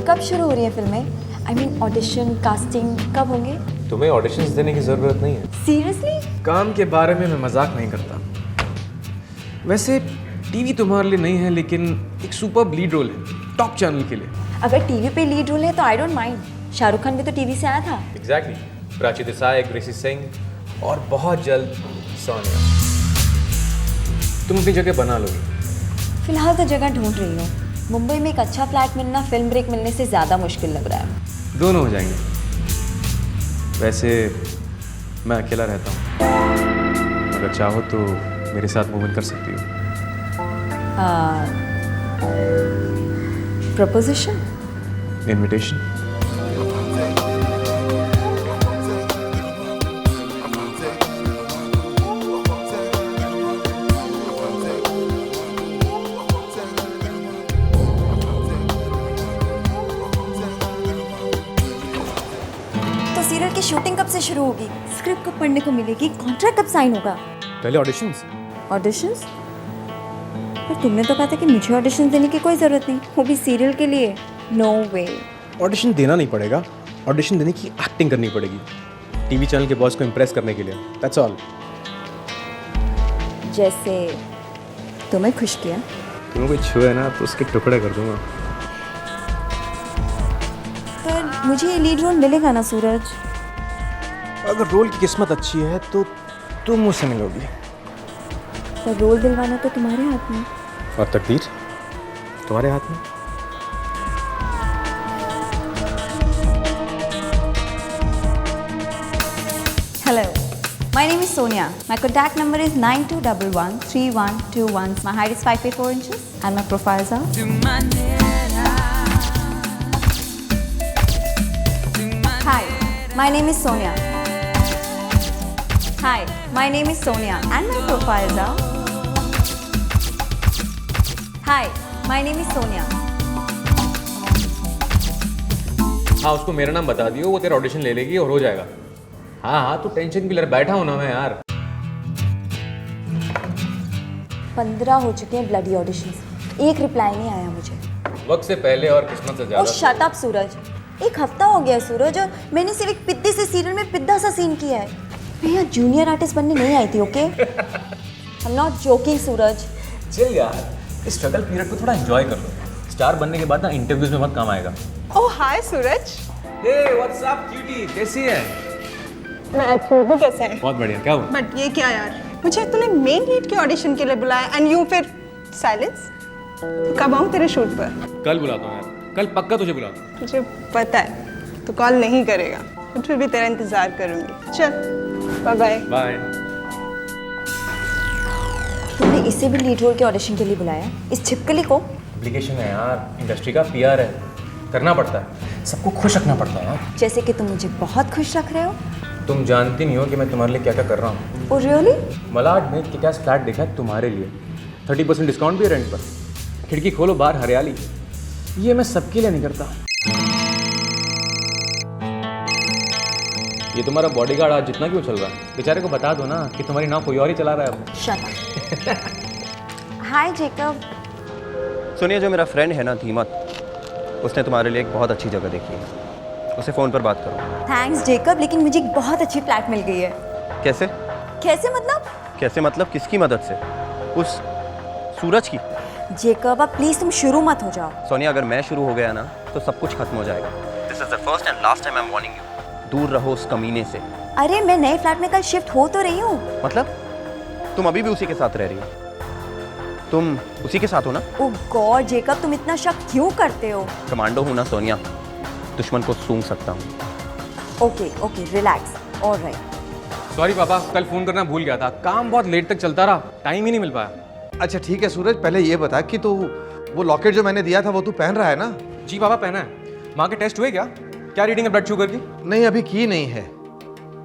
कब शुरू हो रही है फिल्में? आई मीन ऑडिशन, कास्टिंग कब होंगे? तुम्हें ऑडिशंस देने की जरूरत नहीं है। सीरियसली? काम के बारे में मैं मजाक नहीं करता। वैसे टीवी तुम्हारे लिए नहीं है, लेकिन एक सुपर लीड रोल है टॉप चैनल के लिए। अगर टीवी पे लीड रोल है तो I don't mind. Shahrukh Khan भी तो टीवी से आया था। एग्जैक्टली। प्राची देसाई, ग्रेसी सिंह और बहुत जल्द सोनिया। तुम अपनी जगह बना लोगे। फिलहाल तो जगह ढूंढ रही हूँ। मुंबई में एक अच्छा फ्लैट मिलना फिल्म ब्रेक मिलने से ज़्यादा मुश्किल लग रहा है। दोनों हो जाएंगे। वैसे मैं अकेला रहता हूँ। अगर चाहो तो मेरे साथ मूव इन कर सकती हो। Preposition, invitation. सीरियल की शूटिंग कब से शुरू होगी? स्क्रिप्ट कब पढ़ने को मिलेगी? कॉन्ट्रैक्ट कब साइन होगा? पहले ऑडिशंस। ऑडिशंस? पर तुमने तो कहा था कि मुझे ऑडिशन देने की कोई ज़रूरत नहीं, वो भी सीरियल के लिए। नो वे। ऑडिशन देना नहीं पड़ेगा, ऑडिशन देने की एक्टिंग करनी पड़ेगी टीवी चैनल के बॉस को इम्प्रेस करने के लिए। That's all. जैसे तुम्हें खुश किया? तुम्हें कोई छुए ना तो उसके टुकड़े कर दूंगा। पर मुझे ये लीड रोल मिलेगा ना सूरज? अगर रोल की किस्मत अच्छी है तो तुम मुझसे मिलोगी। पर रोल दिलवाना तो तुम्हारे हाथ में। और तकदीर तुम्हारे हाथ में। Hello, my name is Sonia. My contact number is 92113121. My height is 5 feet 4 inches and my profiles are. Hi, my name is Sonia. Hi, my name is Sonia and my profiles are. Hi, my name is Sonia. हाँ, उसको मेरा नाम बता दियो, वो तेरा audition ले लेगी और हो जाएगा। हाँ हाँ, तू टेंशन क्यों ले रहा? बैठा हूँ ना मैं यार। 15 हो चुके हैं ब्लडी ऑडिशंस, एक रिप्लाई नहीं आया मुझे। वक्त से पहले और किस्मत से ज्यादा। शट अप सूरज, एक हफ्ता हो गया सूरज और मैंने सिर्फ एक पिद्दी से सीरियल में पिद्दा सा सीन किया है। मैं यहाँ जूनियर आर्टिस्ट बनने नहीं आई थी, okay? I am not joking Suraj. चल यार, इस स्ट्रगल पीरियड को थोड़ा एंजॉय कर लो। स्टार बनने के बाद ना इंटरव्यूज में मत काम आएगा। ओह हाय सूरज। हे व्हाट्स अप क्यूटी, कैसी है? मैं अच्छी हूँ, कैसे है? बहुत बढ़िया। क्या हुआ? बट ये क्या यार, मुझे तूने मेन लीड के ऑडिशन के लिए बुलाया एंड यू फिर साइलेंस। कब आऊँ तेरे शूट पर? कल बुलाता हूँ यार, कल पक्का तुझे बुलाता हूँ। मुझे पता है तू कॉल नहीं करेगा, बट फिर भी तेरा इंतजार करूंगी। चल बाय बाय। बाय। तुमने इसे भी लीड रोल के ऑडिशन के लिए बुलाया, इस छिपकली को? एप्लीकेशन है यार, इंडस्ट्री का पीआर है, करना पड़ता है, सबको खुश रखना पड़ता है यार। जैसे कि तुम मुझे बहुत खुश रख रहे हो। तुम जानती नहीं हो कि मैं तुम्हारे लिए क्या क्या कर रहा हूँ। Oh really? मलाड में किक-एस फ्लैट देखा है तुम्हारे लिए, 30% डिस्काउंट भी है रेंट पर। खिड़की खोलो, बाहर हरियाली। ये मैं सबके लिए नहीं करता। ये तुम्हारा बॉडीगार्ड आज जितना क्यों चल रहा है, बेचारे को बता दो ना कि तुम्हारी नाव कोई और ही चला रहा है अब। Shut up. Hi Jacob. सुनिए, जो मेरा फ्रेंड है ना धीमत, उसने तुम्हारे लिए एक बहुत अच्छी जगह देखी है, उसे फ़ोन पर बात करो। थैंक्स जेकब, लेकिन मुझे एक बहुत अच्छी फ्लैट मिल गई है। कैसे? कैसे मतलब? कैसे मतलब किसकी मदद से? उस सूरज की। जेकब अब प्लीज तुम शुरू मत हो जाओ। सोनिया, अगर मैं शुरू हो गया ना तो सब कुछ खत्म हो जाएगा। This is the first and last time I am warning you. दूर रहो उस कमीने से। अरे मैं नए फ्लैट में कल शिफ्ट हो तो रही हूँ। मतलब तुम अभी भी उसी के साथ रह रही हो? तुम उसी के साथ हो ना? ओह गॉड जेकब, तुम इतना शक क्यों करते हो? कमांडो हूँ ना सोनिया, दुश्मन को सूंघ सकता हूँ। Okay okay relax, alright. Sorry पापा, कल फोन करना भूल गया था, काम बहुत लेट तक चलता रहा, टाइम ही नहीं मिल पाया। अच्छा ठीक है सूरज, पहले ये बता कि तो वो लॉकेट जो मैंने दिया था वो तू पहन रहा है ना? जी पापा पहना है। माँ के टेस्ट हुए क्या? क्या रीडिंग है ब्लड शुगर की? नहीं अभी की नहीं है,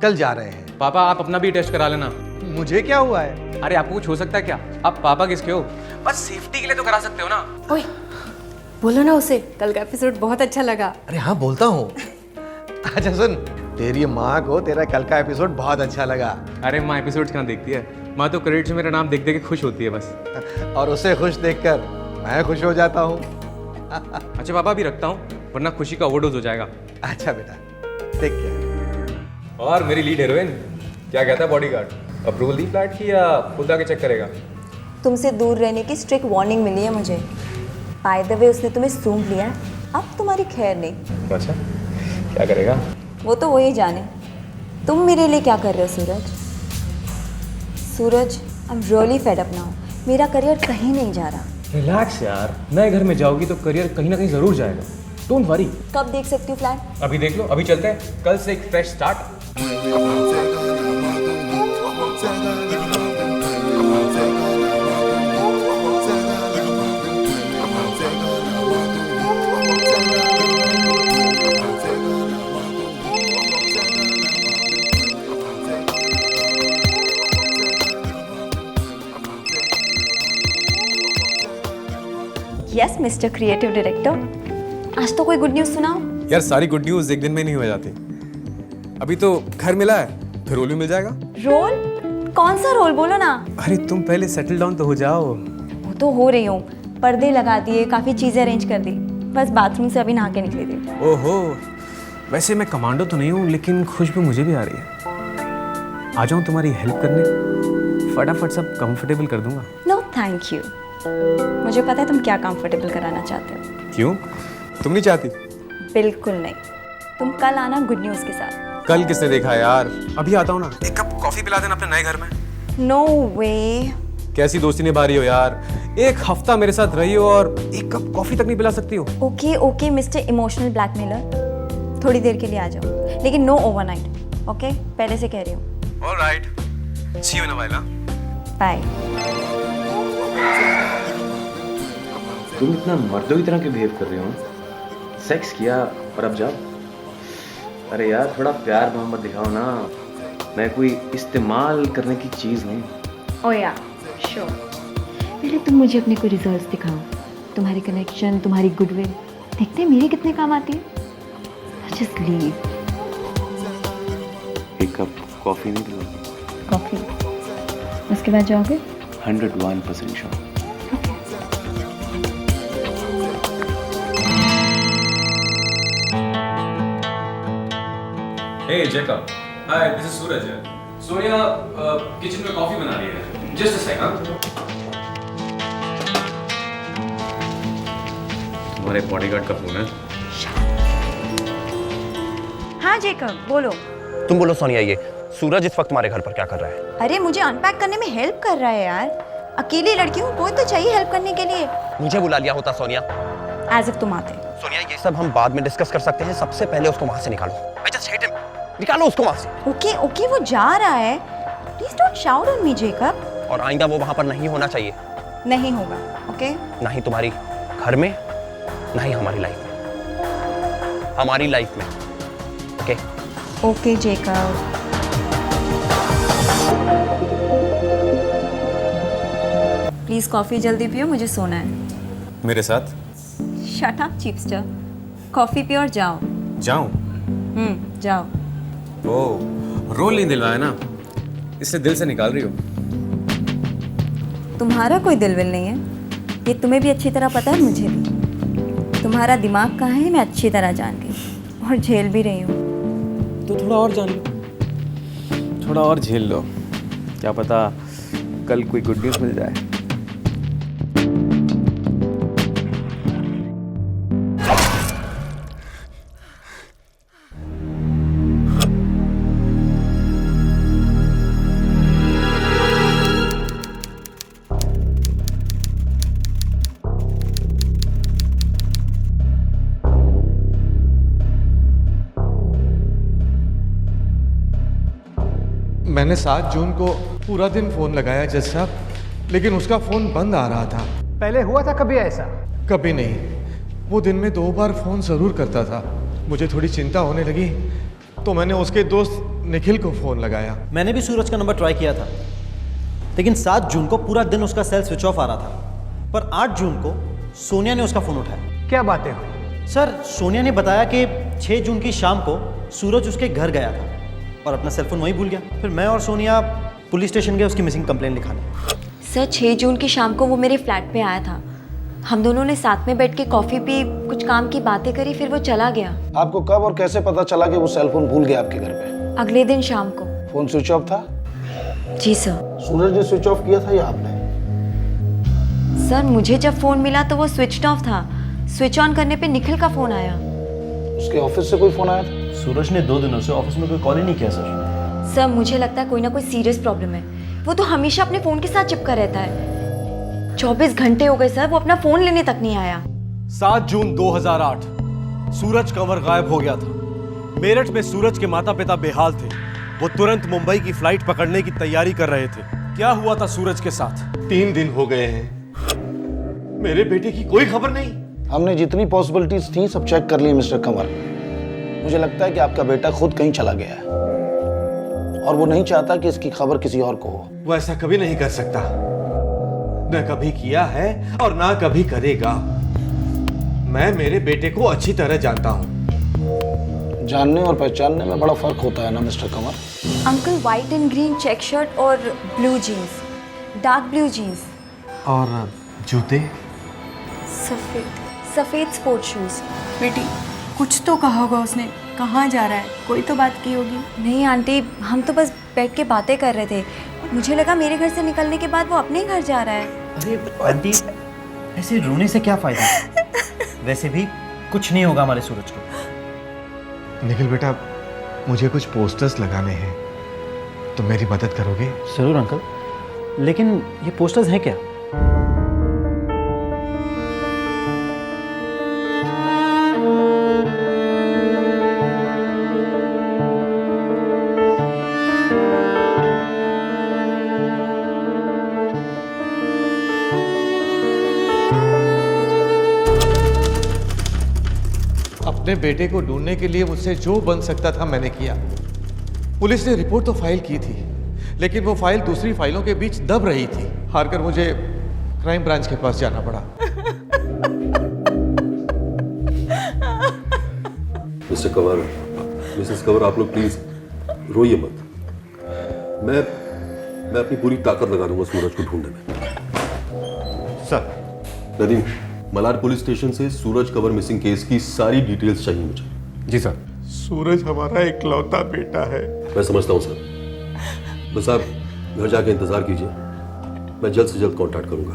कल जा रहे हैं। पापा आप अपना भी टेस्ट करा लेना। मुझे क्या हुआ है? अरे आपको कुछ हो सकता है क्या? आप पापा किसके हो? बस सेफ्टी के लिए तो करा सकते हो ना। ओए बोलो ना उसे, कल का एपिसोड बहुत अच्छा लगा। अरे हाँ बोलता हूँ। अच्छा सुन, तेरी माँ को तेरा कल का एपिसोड बहुत अच्छा लगा। अरे माँ एपिसोड्स कहाँ देखती है, माँ तो क्रेडिट्स में मेरा नाम देख देख के खुश होती है बस। और उसे खुश देखकर मैं खुश हो जाता हूँ। अच्छा पापा भी रखता हूँ, वरना खुशी का ओवरडोज हो जाएगा। अच्छा बेटा, टेक केयर। और मेरी लीड हीरोइन क्या कहता है बॉडीगार्ड, अप्रूवल दी फ्लैट की या खुद आके चेक करेगा? तुमसे दूर रहने की स्ट्रिक्ट वार्निंग मिली है मुझे। बाय द वे उसने तुम्हें सूंघ लिया, अब तुम्हारी खैर नहीं। अच्छा क्या करेगा? वो तो वही जाने। तुम मेरे लिए क्या कर रहे हो Suraj? Suraj, I am really fed up now. मेरा करियर कहीं नहीं जा रहा। रिलैक्स यार, नए घर में जाओगी तो करियर कहीं ना कहीं जरूर जाएगा, डोंट वरी। कब देख सकती हूँ फ्लैट? अभी देख लो, अभी चलते हैं, कल से एक fresh start. Yes mister creative director, आज तो कोई गुड न्यूज़ सुनाओ। यार सारी गुड न्यूज़ एक दिन में नहीं हो जाती। अभी तो घर मिला है, फिर रोल भी मिल जाएगा। रोल? कौन सा रोल, बोलो ना। अरे तुम पहले सेटल डाउन तो हो जाओ। वो तो हो रही हूँ, पर्दे लगा दिए, काफ़ी चीज़ें अरेंज कर दी, बस बाथरूम से अभी नहा के निकली थी। ओहो, वैसे मैं कमांडो तो नहीं हूँ, लेकिन खुशबू मुझे भी आ रही है। आ जाऊँ तुम्हारी हेल्प करने, फटाफट सब कंफर्टेबल कर दूंगा। नो थैंक यू, मुझे पता है तुम क्या कंफर्टेबल कराना चाहते हो। क्यों, तुम नहीं चाहती? बिल्कुल नहीं, तुम कल आना गुड न्यूज़ के साथ। कल किसने देखा यार, अभी आता हूँ ना। एक कप कॉफी पिला देना अपने नए घर में। नो वे। कैसी दोस्ती निभा रही हो यार, एक हफ्ता मेरे साथ रही हो और एक कप कॉफी तक नहीं पिला सकती हो। Okay okay mister emotional blackmailer, थोड़ी देर के लिए आ जाओ, लेकिन नो ओवरनाइट, ओके? पहले से कह रही हूँ। Alright, see you in a while. Bye. तुम इतना मर्दों की तरह क्यों बिहेव कर रहे हो? सेक्स किया और अब जाओ। अरे यार थोड़ा प्यार मोहब्बत दिखाओ ना, मैं कोई इस्तेमाल करने की चीज़ नहीं। ओ या श्योर, पहले तुम मुझे अपने कोई रिजल्ट्स दिखाओ, तुम्हारी कनेक्शन, तुम्हारी गुडविल, देखते हैं मेरे कितने काम आती है। Just leave. एक कप कॉफ़ी नहीं पिलाओगी? कॉफी, उसके बाद जाओगे? 101% sure. Hey Jacob, hi, this is Suraj here. Sonia kitchen में कॉफी बना रही है। Just a second. तुम्हारे बॉडीगार्ड का फोन है। हाँ जेकब, बोलो। तुम बोलो सोनिया, ये सूरज इस वक्त हमारे घर पर क्या कर रहा है? अरे मुझे अनपैक करने में हेल्प कर रहा है यार, अकेली लड़की हूँ, कोई तो चाहिए हेल्प करने के लिए। मुझे बुला लिया होता सोनिया। एज इफ तुम आते। सोनिया ये सब हम बाद में डिस्कस कर सकते हैं, सबसे पहले उसको वहां से निकालो। I just hate him. निकालो उसको वहां से। ओके ओके, वो जा रहा है, please don't shout on me Jacob. और आइंदा वो वहां पर नहीं होना चाहिए। नहीं होगा, ओके? ना ही तुम्हारी घर में, ना ही हमारी लाइफ में। हमारी लाइफ में, okay? Okay Jacob. Please coffee जल्दी पियो, मुझे सोना है। मेरे साथ? शट अप चीपस्टर, कॉफी पियो और जाओ। जाऊं? जाओ। ओह, रोल नहीं दिलवाया ना, इसलिए दिल से निकाल रही हो। तुम्हारा कोई दिलविल नहीं है, ये तुम्हें भी अच्छी तरह पता है, मुझे भी। तुम्हारा दिमाग कहाँ है मैं अच्छी तरह जान गई, और झेल भी रही हूँ। तो थोड़ा और जान लो, थोड़ा और झेल लो, क्या पता कल कोई गुड न्यूज़ मिल जाए। मैंने 7 जून को पूरा दिन फ़ोन लगाया जज साहब, लेकिन उसका फ़ोन बंद आ रहा था। पहले हुआ था कभी ऐसा? कभी नहीं, वो दिन में 2 बार फ़ोन ज़रूर करता था। मुझे थोड़ी चिंता होने लगी तो मैंने उसके दोस्त निखिल को फ़ोन लगाया। मैंने भी सूरज का नंबर ट्राई किया था, लेकिन 7 जून को पूरा दिन उसका सेल स्विच ऑफ आ रहा था, पर 8 जून को सोनिया ने उसका फ़ोन उठाया। क्या बातें हुई? सर, सोनिया ने बताया कि 6 जून की शाम को सूरज उसके घर गया था और अपना सेलफोन वहीं भूल गया। फिर मैं और सोनिया पुलिस स्टेशन गए उसकी मिसिंग कंप्लेंट लिखाने। सर 6 जून की शाम को वो मेरे फ्लैट पे आया था, हम दोनों ने साथ में बैठ के कॉफ़ी पी, कुछ काम की बातें करी, फिर वो चला गया। आपको कब और कैसे पता चला कि वो सेलफोन भूल गया आपके घर पे? अगले दिन शाम को। फोन स्विच ऑफ था? जी सर। सूरज ने स्विच ऑफ किया था या आपने? सर मुझे जब फ़ोन मिला तो वो स्विच ऑफ था, स्विच ऑन करने पे निखिल का फ़ोन आया। उसके ऑफिस से कोई फ़ोन आया था? सूरज ने 2 दिनों से ऑफिस में कोई कॉल ही नहीं किया सर। सर मुझे लगता है कोई ना कोई सीरियस प्रॉब्लम है, वो तो हमेशा अपने फ़ोन के साथ चिपका रहता है। 24 घंटे हो गए सर, वो अपना फ़ोन लेने तक नहीं आया। 7 जून 2008 सूरज कंवर गायब हो गया था। मेरठ में सूरज के माता पिता बेहाल थे, वो तुरंत मुंबई की फ्लाइट पकड़ने की तैयारी कर रहे थे। क्या हुआ था सूरज के साथ? 3 दिन हो गए हैं, मेरे बेटे की कोई खबर नहीं। हमने जितनी पॉसिबिलिटीज थी सब चेक कर ली मिस्टर कंवर। मुझे लगता है कि आपका बेटा खुद कहीं चला गया है और वो नहीं चाहता कि इसकी खबर किसी और को हो। वो ऐसा कभी नहीं कर सकता, न कभी किया है और ना कभी करेगा। मैं मेरे बेटे को अच्छी तरह जानता हूँ। जानने और पहचानने में बड़ा फर्क होता है ना mister Kanwar. Uncle white and green check shirt और blue jeans, dark blue jeans. और जूते? सफेद स्पोर्ट शूज। बेटी कुछ तो कहा होगा उसने, कहाँ जा रहा है, कोई तो बात की होगी। नहीं आंटी, हम तो बस बैठ के बातें कर रहे थे। मुझे लगा मेरे घर से निकलने के बाद वो अपने घर जा रहा है। अरे आंटी, ऐसे रोने से क्या फायदा? वैसे भी कुछ नहीं होगा हमारे सूरज को। निखिल बेटा, मुझे कुछ पोस्टर्स लगाने हैं, तो मेरी मदद करोगे? जरूर अंकल, लेकिन ये पोस्टर्स हैं क्या? अपने बेटे को ढूंढने के लिए मुझसे जो बन सकता था मैंने किया। पुलिस ने रिपोर्ट तो फाइल की थी, लेकिन वो फाइल दूसरी फाइलों के बीच दब रही थी। हारकर मुझे क्राइम ब्रांच के पास जाना पड़ा। मिस्टर कंवर, मिसेस कंवर, आप लोग प्लीज रोइए मत। मैं अपनी पूरी ताकत लगा दूंगा सूरज को ढूंढने में। Sir. Nadeem, Malad police station से सूरज कंवर मिसिंग केस की सारी डिटेल्स चाहिए मुझे। जी सर। सूरज हमारा इकलौता बेटा है। मैं समझता हूँ सर, बस आप घर जाके इंतजार कीजिए, मैं जल्द से जल्द कांटेक्ट करूंगा,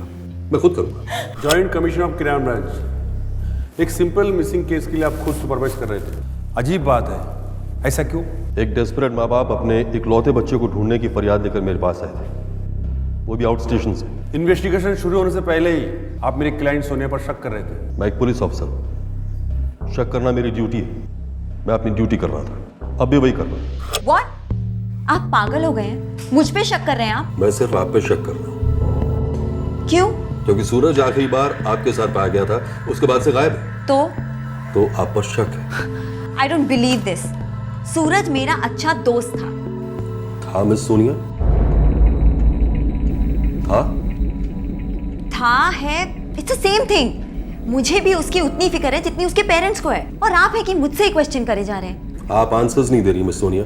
मैं खुद करूंगा। Joint commissioner of crime branch, एक सिंपल मिसिंग केस के लिए आप खुद सुपरवाइज कर रहे थे। अजीब बात है, ऐसा क्यों? एक डेस्परेट माँ बाप अपने इकलौते बच्चे को ढूंढने की फरियाद लेकर मेरे पास आए थे, वो भी आउट स्टेशन से। इन्वेस्टिगेशन शुरू होने से पहले ही आप मेरे क्लाइंट सोनिया पर शक कर रहे थे। मैं एक पुलिस ऑफिसर हूं, शक करना मेरी ड्यूटी है। मैं अपनी ड्यूटी कर रहा था, अब भी वही कर रहा हूं। What? आप पागल हो गए हैं? मुझ पे शक कर रहे हैं आप? मैं सिर्फ आप पे शक कर रहा हूं। क्यों? क्योंकि सूरज आखिरी बार आपके साथ पाया गया था, उसके बाद से गायब है। तो आप पर शक है। I don't believe this. सूरज मेरा अच्छा दोस्त था। मिस सोनिया? था है, इट्स द सेम थिंग। मुझे भी उसकी उतनी फिक्र है जितनी उसके पेरेंट्स को है, और आप है कि मुझसे ही क्वेश्चन करे जा रहे हैं। आप आंसर्स नहीं दे रही मिस सोनिया।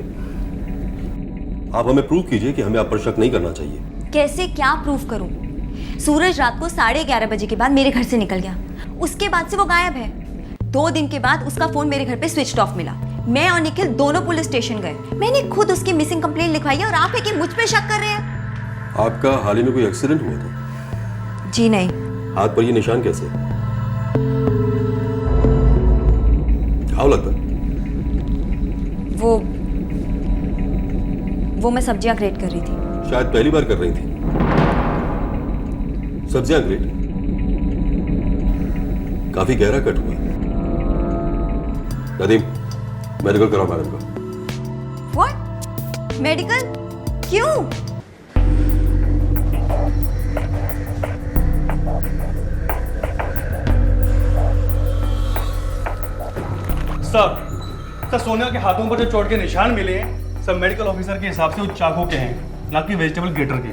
आप हमें प्रूव कीजिए कि हमें आप पर शक नहीं करना चाहिए। कैसे, क्या प्रूव करूं? सूरज रात को 11:30 बजे के बाद मेरे घर से निकल गया, उसके बाद से वो गायब है। 2 दिन के बाद उसका फोन मेरे घर पे स्विच ऑफ मिला। मैं और निखिल दोनों पुलिस स्टेशन गए, मैंने खुद उसकी मिसिंग कंप्लेंट लिखवाई है, और आप है कि मुझ पे शक कर रहे हैं। आपका हाल ही में कोई एक्सीडेंट हुआ था? जी नहीं। हाथ पर ये निशान कैसे? क्या लगता है? वो मैं सब्जियां ग्रेट कर रही थी। शायद पहली बार कर रही थी। सब्जियां ग्रेट? काफी गहरा कट हुआ। नदीम, मेडिकल कराओ मैडम का। व्हाट? मेडिकल? क्यों? सर, सोनिया के हाथों पर जो चोट के निशान मिले हैं, सब मेडिकल ऑफिसर के हिसाब से वो चाकू के हैं, ना कि वेजिटेबल ग्रेटर के।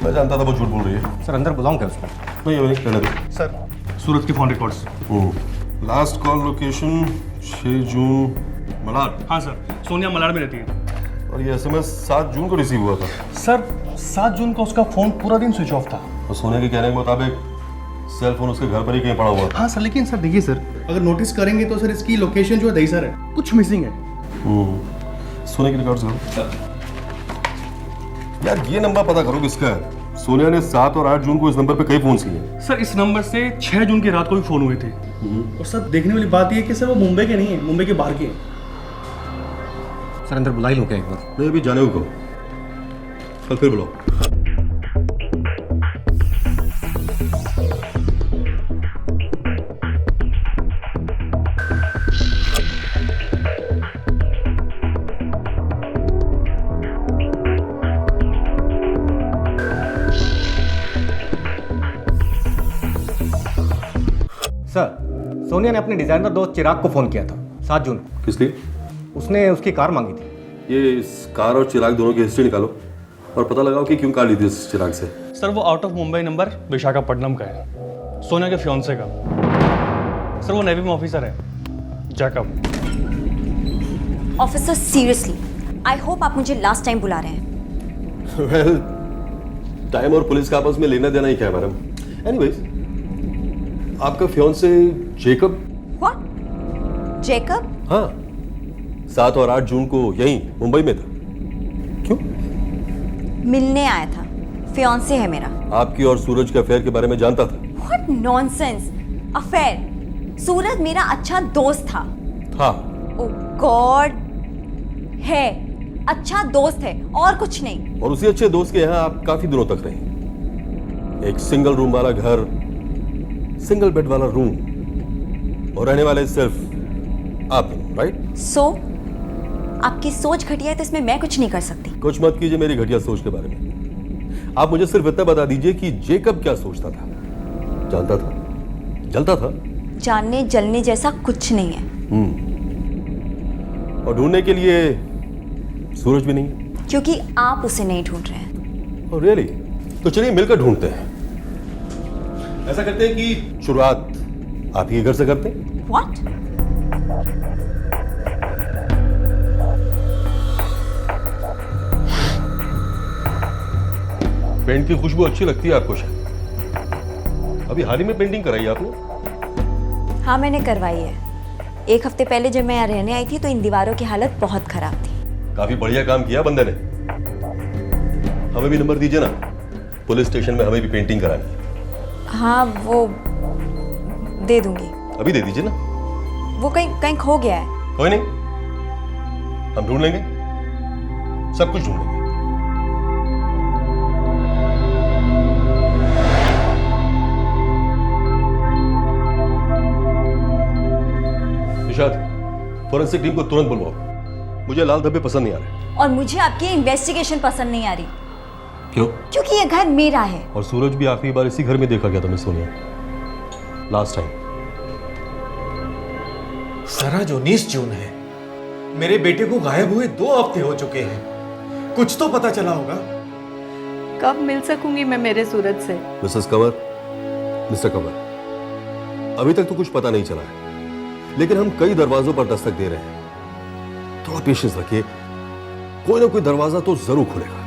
मैं जानता था वो झूठ बोल रही है। सर, अंदर बुलाऊं उसको? नहीं, रहने दो। सर, सूरज की phone records. Last call location 6 जून मलाड। हाँ सर, सोनिया मलाड में रहती है। और ये SMS 7 जून को रिसीव हुआ था। सर, 7 जून को उसका फोन पूरा दिन स्विच ऑफ था। और सोनिया के कहने के मुताबिक सेल फोन उसके घर पर ही कहीं पड़ा हुआ था। हाँ सर, लेकिन सर देखिए सर, अगर नोटिस करेंगे तो सर इसकी लोकेशन जो है दही सर है, कुछ मिसिंग है। सोनिया की रिकॉर्ड्स करो। यार ये नंबर पता करो किसका है। सोनिया ने 7 और 8 जून को इस नंबर पे कई फोन किए हैं। सर, इस नंबर से 6 जून की रात को भी फोन हुए थे। और सर देखने वाली बात ये है कि सर वो मुंबई के नहीं है, मुंबई के बाहर के हैं। सर, अंदर बुला ही लो क्या एक बार? नहीं, अभी जाने को कल फिर बुलाओ। सर, सोनिया ने अपने डिजाइनर दोस्त चिराग को फोन किया था 7 जून को। किस लिए? उसने उसकी कार मांगी थी। ये इस कार और चिराग दोनों की हिस्ट्री निकालो और पता लगाओ कि क्यों कार ली थी इस चिराग से। सर, वो out of Mumbai number Visakhapatnam का है, सोनिया के फियांसे का। सर वो नेवी में ऑफिसर है, Jacob. Officer seriously, I hope आप मुझे लास्ट टाइम बुला रहे हैं। वेल, टाइम और पुलिस का आपस में लेना देना ही क्या है मैडम। एनीवेज, आपका फियांसे जेकब? व्हाट? जेकब? हाँ, 7 और 8 जून को यहीं मुंबई में था। क्यों? मिलने आया था। फियांसे है मेरा। आपकी और सूरज के अफेयर के बारे में जानता था? What nonsense, affair? सूरज मेरा अच्छा दोस्त था। था? ओह गॉड, है, अच्छा दोस्त है और कुछ नहीं। और उसी अच्छे दोस्त के यहाँ आप काफी दिनों तक रहे। एक सिंगल रूम वाला घर, सिंगल बेड वाला रूम, और रहने वाले सिर्फ आप, राइट? सो आपकी सोच घटिया है तो इसमें मैं कुछ नहीं कर सकती। कुछ मत कीजिए मेरी घटिया सोच के बारे में। आप मुझे सिर्फ इतना बता दीजिए कि जेकब क्या सोचता था, जानता था, जलता था? जानने जलने जैसा कुछ नहीं है। और ढूंढने के लिए सूरज भी नहीं है? क्योंकि आप उसे नहीं ढूंढ रहे हैं। Oh, really? तो चलिए मिलकर ढूंढते हैं। ऐसा करते हैं कि शुरुआत आप ही घर से करते हैं। What? पेंट की खुशबू अच्छी लगती है आपको शायद। अभी हाल ही में पेंटिंग कराई आपने? हाँ मैंने करवाई है। 1 हफ्ते पहले जब मैं यहाँ रहने आई थी तो इन दीवारों की हालत बहुत खराब थी। काफी बढ़िया काम किया बंदे ने। हमें भी नंबर दीजिए ना, पुलिस स्टेशन में हमें भी पेंटिंग करानी है। हाँ वो दे दूंगी। अभी दे दीजिए ना। वो कहीं कहीं खो गया है। कोई नहीं, हम ढूंढ लेंगे, सब कुछ ढूंढ लेंगे। निशाद, फॉरेंसिक टीम को तुरंत बुलवाओ। मुझे लाल धब्बे पसंद नहीं आ रहे। और मुझे आपकी इन्वेस्टिगेशन पसंद नहीं आ रही। क्यों? क्योंकि ये घर मेरा है। और सूरज भी आखिरी बार इसी घर में देखा गया था miss Sonia, last time. Sir आज 19 जून है। मेरे बेटे को गायब हुए 2 हफ्ते हो चुके हैं। कुछ तो पता चला होगा। कब मिल सकूंगी मैं मेरे सूरज से? मिसेस कंवर, मिस्टर कंवर, अभी तक तो कुछ पता नहीं चला है, लेकिन हम कई दरवाजों पर दस्तक दे रहे हैं। थोड़ा पेशेंस रखिए, कोई ना कोई दरवाजा तो जरूर खुलेगा।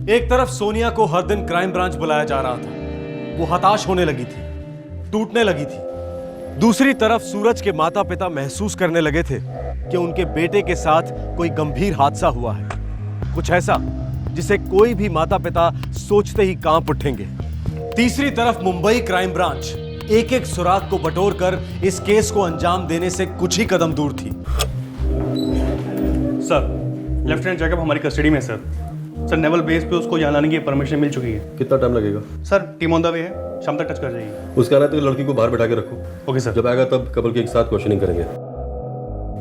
एक तरफ सोनिया को हर दिन क्राइम ब्रांच बुलाया जा रहा था, वो हताश होने लगी थी, टूटने लगी थी। दूसरी तरफ सूरज के माता पिता महसूस करने लगे थे कि उनके बेटे के साथ कोई गंभीर हादसा हुआ है, कुछ ऐसा जिसे कोई भी माता पिता सोचते ही कांप उठेंगे। तीसरी तरफ मुंबई क्राइम ब्रांच एक एक सुराग को बटोर कर इस केस को अंजाम देने से कुछ ही कदम दूर थी। सर, लेफ्टिनेंट जैकब हमारी कस्टडी में है सर। नेवल बेस पे उसको यहाँ लाने की परमिशन मिल चुकी है। कितना टाइम लगेगा? Sir team on the way है, शाम तक टच कर जाएगी। उसका आना तो लड़की को बाहर बैठा के रखो। Okay sir. जब आएगा तब कपल के एक साथ क्वेश्चनिंग करेंगे।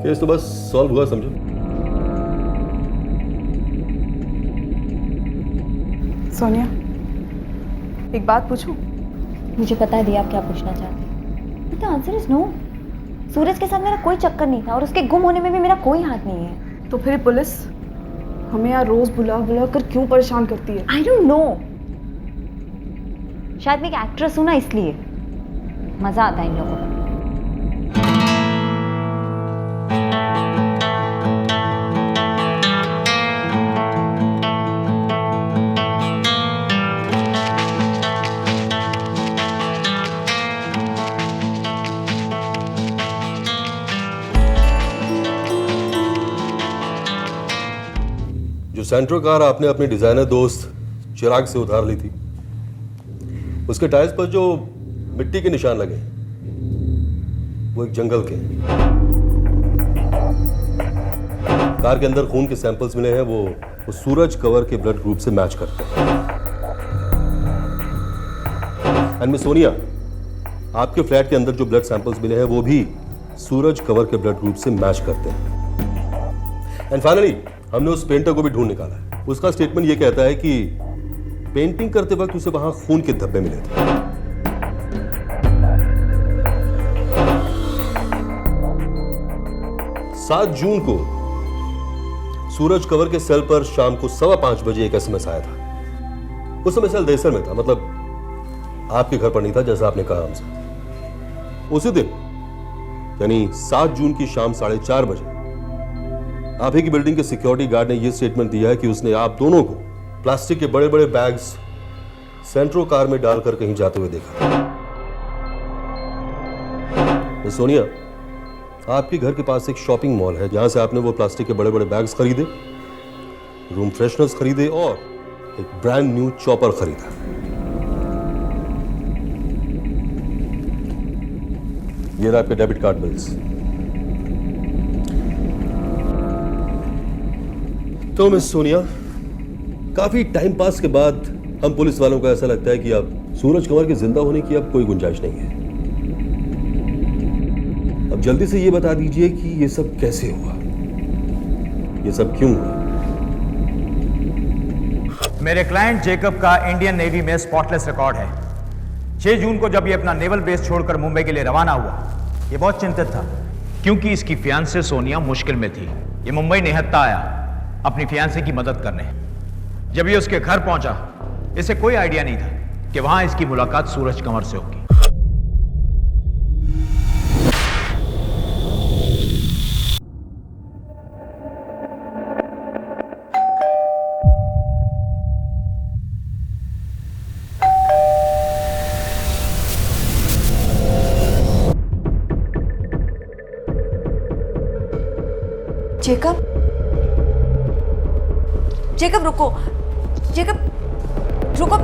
केस तो बस सॉल्व हुआ समझो। सोनिया, एक बात पूछूं? मुझे पता है दिया आप क्या पूछना चाहते हैं। The answer is no. Suraj के साथ मेरा कोई चक्कर नहीं था और उसके गुम होने में भी मेरा कोई हाथ नहीं है। तो फिर पुलिस हमें यहाँ रोज बुला बुला कर क्यों परेशान करती है? आई डोंट नो, शायद मैं एक एक्ट्रेस हूं ना, इसलिए मजा आता है इन लोगों को। जो सेंट्रो कार आपने अपने डिजाइनर दोस्त चिराग से उधार ली थी, उसके टायर्स पर जो मिट्टी के निशान लगे वो एक जंगल के। कार के अंदर खून के सैंपल्स मिले हैं, वो सूरज कंवर के ब्लड ग्रुप से मैच करते हैं। एंड मिस सोनिया, आपके फ्लैट के अंदर जो ब्लड सैंपल्स मिले हैं वो भी सूरज कंवर के ब्लड ग्रुप से मैच करते हैं। एंड फाइनली हमने उस पेंटर को भी ढूंढ निकाला है। उसका स्टेटमेंट ये कहता है कि पेंटिंग करते वक्त उसे वहां खून के धब्बे मिले थे। सात जून को सूरज कंवर के सेल पर शाम को 5:15 बजे एक SMS आया था। उस समय सेल देसर में था, मतलब आपके घर पर नहीं था जैसा आपने कहा हमसे। उसी दिन यानी 7 जून की शाम 4:30 बजे आप ही की बिल्डिंग के सिक्योरिटी गार्ड ने यह स्टेटमेंट दिया है कि उसने आप दोनों को प्लास्टिक के बड़े बड़े बैग्स सेंट्रो कार में डालकर कहीं जाते हुए देखा। मिस सोनिया, आपके घर के पास एक शॉपिंग मॉल है जहां से आपने वो प्लास्टिक के बड़े बड़े बैग्स खरीदे, रूम फ्रेशनर्स खरीदे और एक ब्रांड न्यू चॉपर खरीदा। ये रहा आपके डेबिट कार्ड बिल्स। तो मिस सोनिया, काफी टाइम पास के बाद हम पुलिस वालों को ऐसा लगता है कि अब सूरज कंवर के जिंदा होने की अब कोई गुंजाइश नहीं है। अब जल्दी से ये बता दीजिए कि ये सब कैसे हुआ, ये सब क्यों हुआ? मेरे क्लाइंट जेकब का इंडियन नेवी में स्पॉटलेस रिकॉर्ड है। 6 जून को जब ये अपना नेवल बेस छोड़कर मुंबई के लिए रवाना हुआ, ये बहुत चिंतित था क्योंकि इसकी फियांसे सोनिया मुश्किल में थी। ये मुंबई निहत्था आया अपनी फियांसे की मदद करने। जब ये उसके घर पहुंचा, इसे कोई आइडिया नहीं था कि वहां इसकी मुलाकात सूरज कंवर से होगी। जेकब, जेकब रुको, जेकब रुको।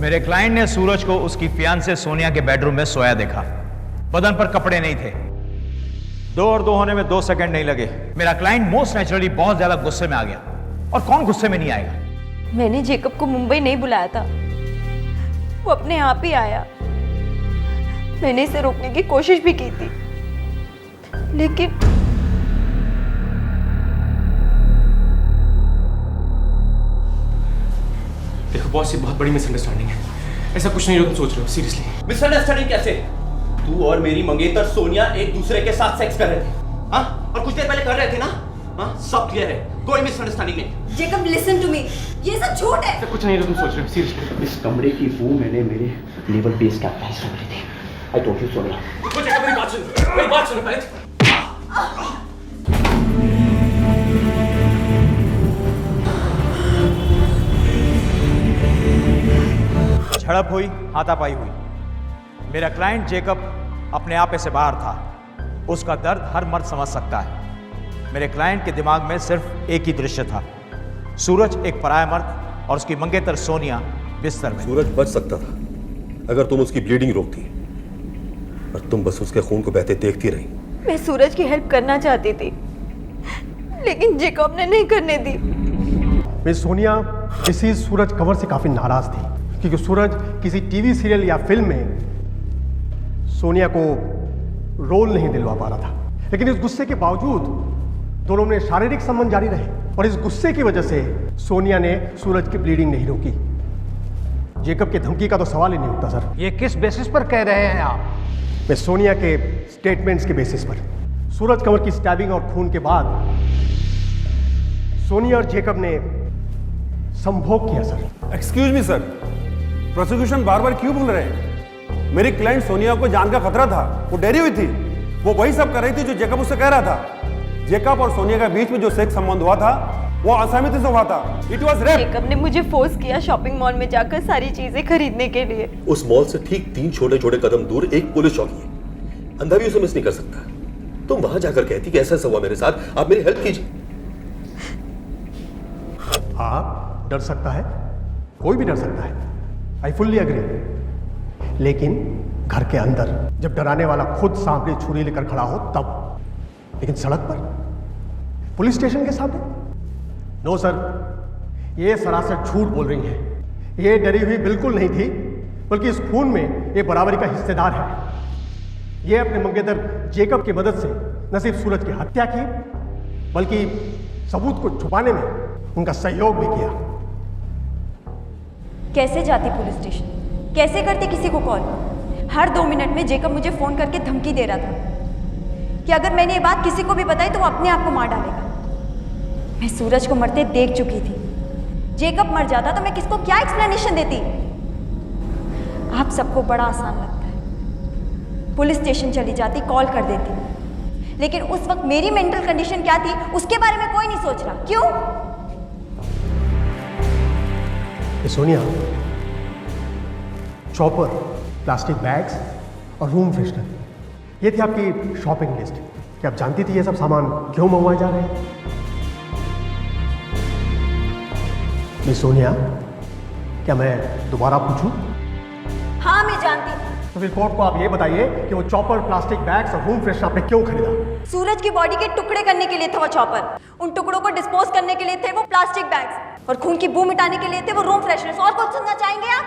मेरे क्लाइंट ने सूरज को उसकी फियांसे सोनिया के बेडरूम में सोया देखा। बदन पर कपड़े नहीं थे। 2 और 2 होने में 2 सेकंड नहीं लगे। मेरा क्लाइंट मोस्ट नेचुरली बहुत ज्यादा गुस्से में आ गया। और कौन गुस्से में नहीं आएगा? मैंने जेकब को मुंबई नहीं बुलाया था, वो अपने आप ही आया। मैंने इसे रोकने की कोशिश भी की थी, लेकिन देखो बॉस, ये बहुत बड़ी मिसअंडरस्टैंडिंग है। ऐसा कुछ नहीं जो तुम सोच रहे हो, सीरियसली। मिसअंडरस्टैंडिंग कैसे? तू और मेरी मंगेतर सोनिया एक दूसरे के साथ सेक्स कर रहे थे, हाँ? और कुछ देर पहले कर रहे थे ना, हाँ? सब क्लियर है, कोई मिसअंडरस्टैंडिंग नहीं। जेकब लिसन टू मी, ये सब झूठ है। ऐसा कुछ नहीं जो तुम सोच रहे हो, सीरियसली। इस कमरे की वो मैंने मेरे नेवल बेस कैप्टन से मिली थी। I told you Sonia. रुको जेकब, मेरी बात सुनो, मेरी बात सुनो पहले। झड़प हुई, हाथापाई हुई। मेरा क्लाइंट जेकब अपने आप से बाहर था। उसका दर्द हर मर्द समझ सकता है। मेरे क्लाइंट के दिमाग में सिर्फ एक ही दृश्य था, सूरज एक पराया मर्द और उसकी मंगेतर सोनिया बिस्तर में। सूरज बच सकता था अगर तुम उसकी ब्लीडिंग रोकती, और तुम बस उसके खून को बहते देखती रही। मैं सूरज की हेल्प करना चाहती थी, लेकिन जेकब ने नहीं करने दी। मिस सोनिया डिसीज सूरज कंवर से काफ़ी नाराज़ थी क्योंकि सूरज किसी टीवी सीरियल या फिल्म में सोनिया को रोल नहीं दिलवा पा रहा था। लेकिन इस गुस्से के बावजूद दोनों में शारीरिक संबंध जारी रहे और इस गुस्से की वजह से सोनिया ने सूरज की ब्लीडिंग नहीं रोकी। जेकब की धमकी का तो सवाल ही नहीं उठता सर। ये किस बेसिस पर कह रहे हैं आप? मैं सोनिया के स्टेटमेंट्स के बेसिस पर। सूरज कंवर की स्टैबिंग और खून के बाद सोनिया और जेकब ने संभोग किया सर। एक्सक्यूज मी सर, प्रोसिक्यूशन बार बार क्यों बोल रहे हैं? मेरी क्लाइंट सोनिया को जान का खतरा था, वो डरी हुई थी। वो वही सब कर रही थी जो जेकब उससे कह रहा था। जेकब और सोनिया के बीच में जो सेक्स संबंध हुआ था वो असहमति से हुआ था। It was rape. जेकब ने मुझे फोर्स किया शॉपिंग मॉल में जाकर सारी चीजें खरीदने के लिए। उस मॉल से ठीक 3 छोटे छोटे कदम दूर एक पुलिस चौकी है, अंधा भी उसे मिस नहीं कर सकता। तुम वहां जाकर कहती कि ऐसा ऐसा हुआ मेरे साथ, आप मेरी हेल्प कीजिए। हाँ, डर सकता है, कोई भी डर सकता है। I fully agree. लेकिन घर के अंदर जब डराने वाला खुद सामने छुरी लेकर खड़ा हो तब, लेकिन सड़क पर, पुलिस स्टेशन के सामने? नो सर, ये सरासर झूठ बोल रही है। ये डरी हुई बिल्कुल नहीं थी, बल्कि इस खून में ये बराबरी का हिस्सेदार है। ये अपने मंगेतर जेकब की मदद से न सिर्फ सूरज की हत्या की, बल्कि सबूत को छुपाने में उनका सहयोग भी किया। कैसे जाती पुलिस स्टेशन, कैसे करते किसी को कॉल? हर 2 मिनट में जेकब मुझे फोन करके धमकी दे रहा था कि अगर मैंने ये बात किसी को भी बताई तो वो अपने आप को मार डालेगा। मैं सूरज को मरते देख चुकी थी। जेकब मर जाता तो मैं किसको क्या एक्सप्लेनेशन देती? आप सबको बड़ा आसान लगता है। पुलिस स्टेशन चली जाती, कॉल कर देती, लेकिन उस वक्त मेरी मेंटल कंडीशन क्या थी उसके बारे में कोई नहीं सोच रहा। क्यों? सोनिया, चॉपर, प्लास्टिक बैग्स और रूम फ्रेशनर, ये थी आपकी शॉपिंग लिस्ट। क्या आप जानती थी ये सब सामान क्यों मंगवाए जा रहे हैं? मिस सोनिया, क्या मैं दोबारा पूछूं? हाँ, मैं जानती थी। तो फिर कोर्ट को आप ये बताइए कि वो चॉपर, प्लास्टिक बैग्स और रूम फ्रेशनर आपने क्यों खरीदा? सूरज की बॉडी के टुकड़े करने के लिए था वो चॉपर, उन टुकड़ों को डिस्पोज करने के लिए थे वो प्लास्टिक बैग्स, और खून की बू मिटाने के लिए थे वो रूम फ्रेशनर्स। और कुछ सुनना चाहेंगे आप?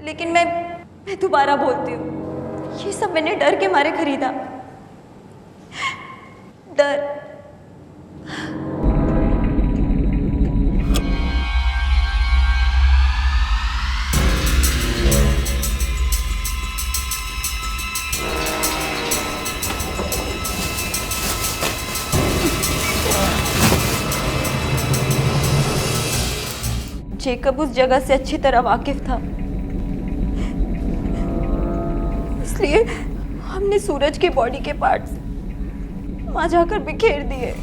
लेकिन मैं दोबारा बोलती हूँ, ये सब मैंने डर के मारे खरीदा। डर। जेकब उस जगह से अच्छी तरह वाकिफ था, इसलिए हमने सूरज की बॉडी के पार्ट्स वहां जाकर बिखेर दिए।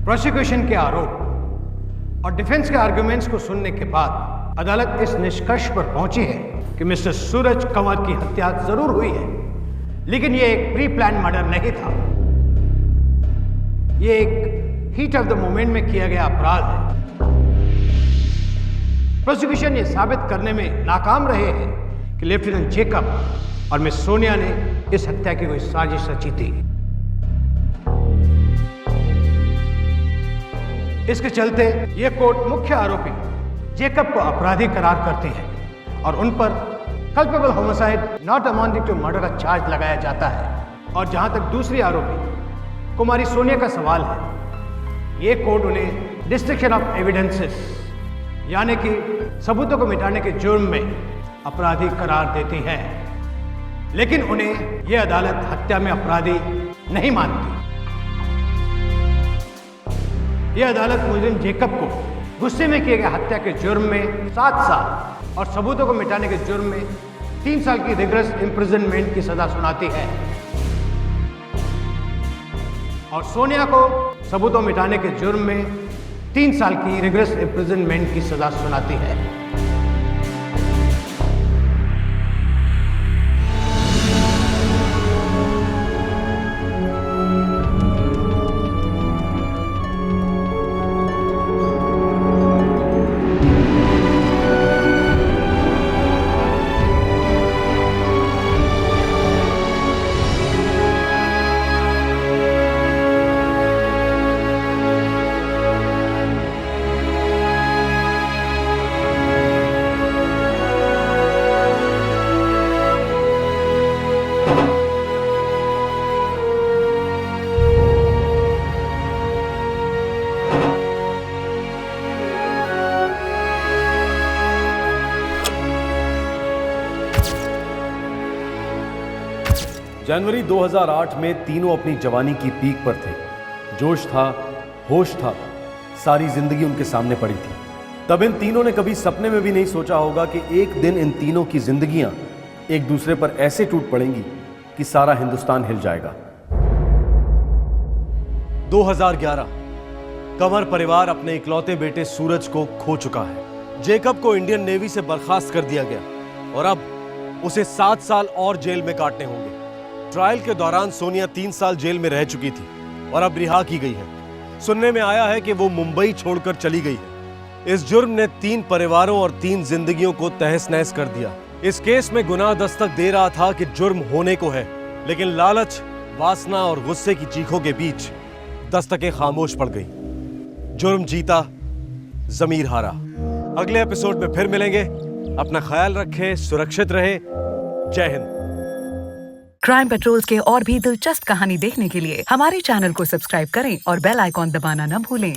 प्रोसिक्यूशन के आरोप और डिफेंस के आर्गुमेंट्स को सुनने के बाद अदालत इस निष्कर्ष पर पहुंची है कि मिस्टर सूरज कंवर की हत्या जरूर हुई है, लेकिन यह एक प्री प्लान मर्डर नहीं था। यह एक हीट ऑफ द मोमेंट में किया गया अपराध है। प्रोसिक्यूशन ये साबित करने में नाकाम रहे हैं कि लेफ्टिनेंट जेकब और मिस सोनिया ने इस हत्या की कोई साजिश रची थी। इसके चलते यह कोर्ट मुख्य आरोपी जेकब को अपराधी करार करती है और उन पर culpable homicide not amounting to murder का चार्ज लगाया जाता है। और जहां तक दूसरी आरोपी कुमारी सोनिया का सवाल है, यह कोर्ट उन्हें डिस्ट्रक्शन ऑफ एविडेंसेस यानी कि सबूतों को मिटाने के जुर्म में अपराधी करार देती है, लेकिन उन्हें यह अदालत हत्या में अपराधी नहीं मानती। यह अदालत मुलजिम जेकब को गुस्से में किए गए हत्या के जुर्म में 7 साल और सबूतों को मिटाने के जुर्म में 3 साल की रिगरस इम्प्रिजनमेंट की सजा सुनाती है, और सोनिया को सबूतों मिटाने के जुर्म में 3 साल की रिगरस इम्प्रिजनमेंट की सजा सुनाती है। जनवरी 2008 में तीनों अपनी जवानी की पीक पर थे। जोश था, होश था, सारी जिंदगी उनके सामने पड़ी थी। तब इन तीनों ने कभी सपने में भी नहीं सोचा होगा कि एक दिन इन तीनों की जिंदगियां एक दूसरे पर ऐसे टूट पड़ेंगी कि सारा हिंदुस्तान हिल जाएगा। 2011 कंवर परिवार अपने इकलौते बेटे सूरज को खो चुका है। जेकब को इंडियन नेवी से बर्खास्त कर दिया गया और अब उसे 7 साल और जेल में काटने होंगे। ट्रायल के दौरान सोनिया 3 साल जेल में रह चुकी थी और अब रिहा की गई है। सुनने में आया है कि वो मुंबई छोड़कर चली गई है। इस जुर्म ने 3 परिवारों और 3 जिंदगियों को तहस नहस कर दिया। इस केस में गुनाह दस्तक दे रहा था कि जुर्म होने को है, लेकिन लालच, वासना और गुस्से की चीखों के बीच दस्तकें खामोश पड़ गई। जुर्म जीता, जमीर हारा। अगले एपिसोड में फिर मिलेंगे। अपना ख्याल रखें, सुरक्षित रहे। जय हिंद। क्राइम पेट्रोल्स के और भी दिलचस्प कहानी देखने के लिए हमारे चैनल को सब्सक्राइब करें और बेल आइकॉन दबाना न भूलें।